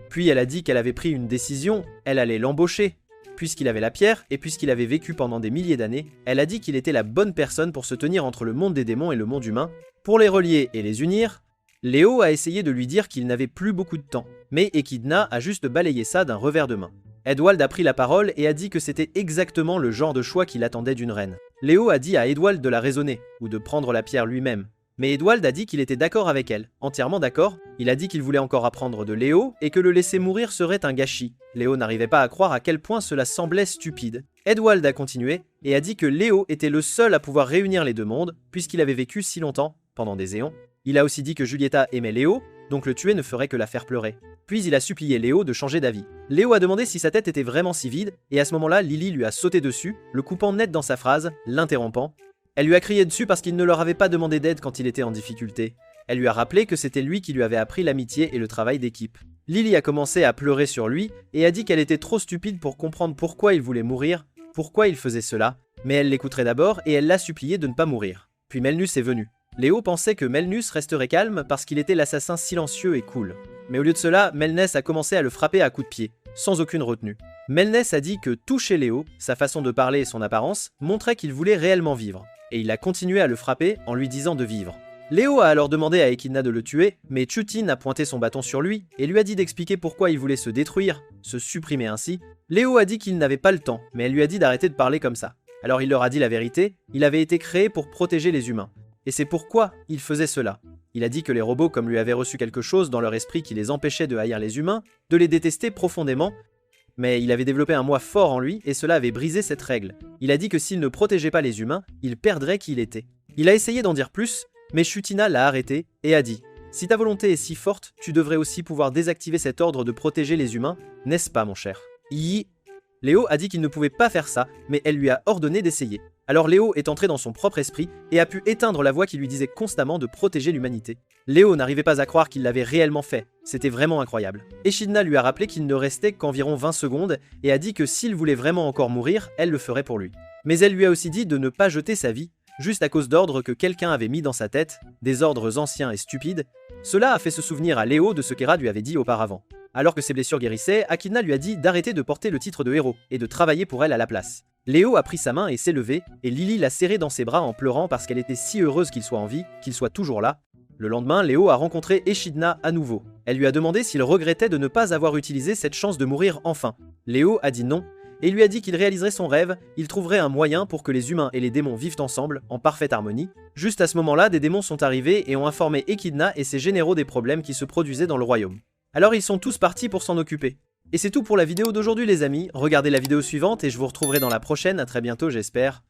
Puis elle a dit qu'elle avait pris une décision, elle allait l'embaucher. Puisqu'il avait la pierre, et puisqu'il avait vécu pendant des milliers d'années, elle a dit qu'il était la bonne personne pour se tenir entre le monde des démons et le monde humain. Pour les relier et les unir, Léo a essayé de lui dire qu'il n'avait plus beaucoup de temps, mais Echidna a juste balayé ça d'un revers de main. Edwald a pris la parole et a dit que c'était exactement le genre de choix qu'il attendait d'une reine. Léo a dit à Edwald de la raisonner, ou de prendre la pierre lui-même. Mais Edwald a dit qu'il était d'accord avec elle, entièrement d'accord. Il a dit qu'il voulait encore apprendre de Léo et que le laisser mourir serait un gâchis. Léo n'arrivait pas à croire à quel point cela semblait stupide. Edwald a continué et a dit que Léo était le seul à pouvoir réunir les deux mondes, puisqu'il avait vécu si longtemps, pendant des éons. Il a aussi dit que Julieta aimait Léo, donc le tuer ne ferait que la faire pleurer. Puis il a supplié Léo de changer d'avis. Léo a demandé si sa tête était vraiment si vide, et à ce moment-là, Lily lui a sauté dessus, le coupant net dans sa phrase, l'interrompant. Elle lui a crié dessus parce qu'il ne leur avait pas demandé d'aide quand il était en difficulté. Elle lui a rappelé que c'était lui qui lui avait appris l'amitié et le travail d'équipe. Lily a commencé à pleurer sur lui et a dit qu'elle était trop stupide pour comprendre pourquoi il voulait mourir, pourquoi il faisait cela, mais elle l'écouterait d'abord et elle l'a supplié de ne pas mourir. Puis Melnus est venu. Léo pensait que Melnus resterait calme parce qu'il était l'assassin silencieux et cool. Mais au lieu de cela, Melnès a commencé à le frapper à coups de pied, sans aucune retenue. Melnès a dit que tout chez Léo, sa façon de parler et son apparence, montrait qu'il voulait réellement vivre. Et il a continué à le frapper en lui disant de vivre. Léo a alors demandé à Echidna de le tuer, mais Chutin a pointé son bâton sur lui et lui a dit d'expliquer pourquoi il voulait se détruire, se supprimer ainsi. Léo a dit qu'il n'avait pas le temps, mais elle lui a dit d'arrêter de parler comme ça. Alors il leur a dit la vérité, il avait été créé pour protéger les humains. Et c'est pourquoi il faisait cela. Il a dit que les robots comme lui avaient reçu quelque chose dans leur esprit qui les empêchait de haïr les humains, de les détester profondément, mais il avait développé un moi fort en lui et cela avait brisé cette règle. Il a dit que s'il ne protégeait pas les humains, il perdrait qui il était. Il a essayé d'en dire plus, mais Chutina l'a arrêté et a dit « Si ta volonté est si forte, tu devrais aussi pouvoir désactiver cet ordre de protéger les humains, n'est-ce pas mon cher ?» Léo a dit qu'il ne pouvait pas faire ça, mais elle lui a ordonné d'essayer. Alors Léo est entré dans son propre esprit et a pu éteindre la voix qui lui disait constamment de protéger l'humanité. Léo n'arrivait pas à croire qu'il l'avait réellement fait, c'était vraiment incroyable. Echidna lui a rappelé qu'il ne restait qu'environ 20 secondes et a dit que s'il voulait vraiment encore mourir, elle le ferait pour lui. Mais elle lui a aussi dit de ne pas jeter sa vie, juste à cause d'ordres que quelqu'un avait mis dans sa tête, des ordres anciens et stupides. Cela a fait se souvenir à Léo de ce qu'Hera lui avait dit auparavant. Alors que ses blessures guérissaient, Echidna lui a dit d'arrêter de porter le titre de héros et de travailler pour elle à la place. Léo a pris sa main et s'est levé, et Lily l'a serré dans ses bras en pleurant parce qu'elle était si heureuse qu'il soit en vie, qu'il soit toujours là. Le lendemain, Léo a rencontré Echidna à nouveau. Elle lui a demandé s'il regrettait de ne pas avoir utilisé cette chance de mourir enfin. Léo a dit non, et lui a dit qu'il réaliserait son rêve, il trouverait un moyen pour que les humains et les démons vivent ensemble, en parfaite harmonie. Juste à ce moment-là, des démons sont arrivés et ont informé Echidna et ses généraux des problèmes qui se produisaient dans le royaume. Alors ils sont tous partis pour s'en occuper. Et c'est tout pour la vidéo d'aujourd'hui les amis, regardez la vidéo suivante et je vous retrouverai dans la prochaine, à très bientôt j'espère.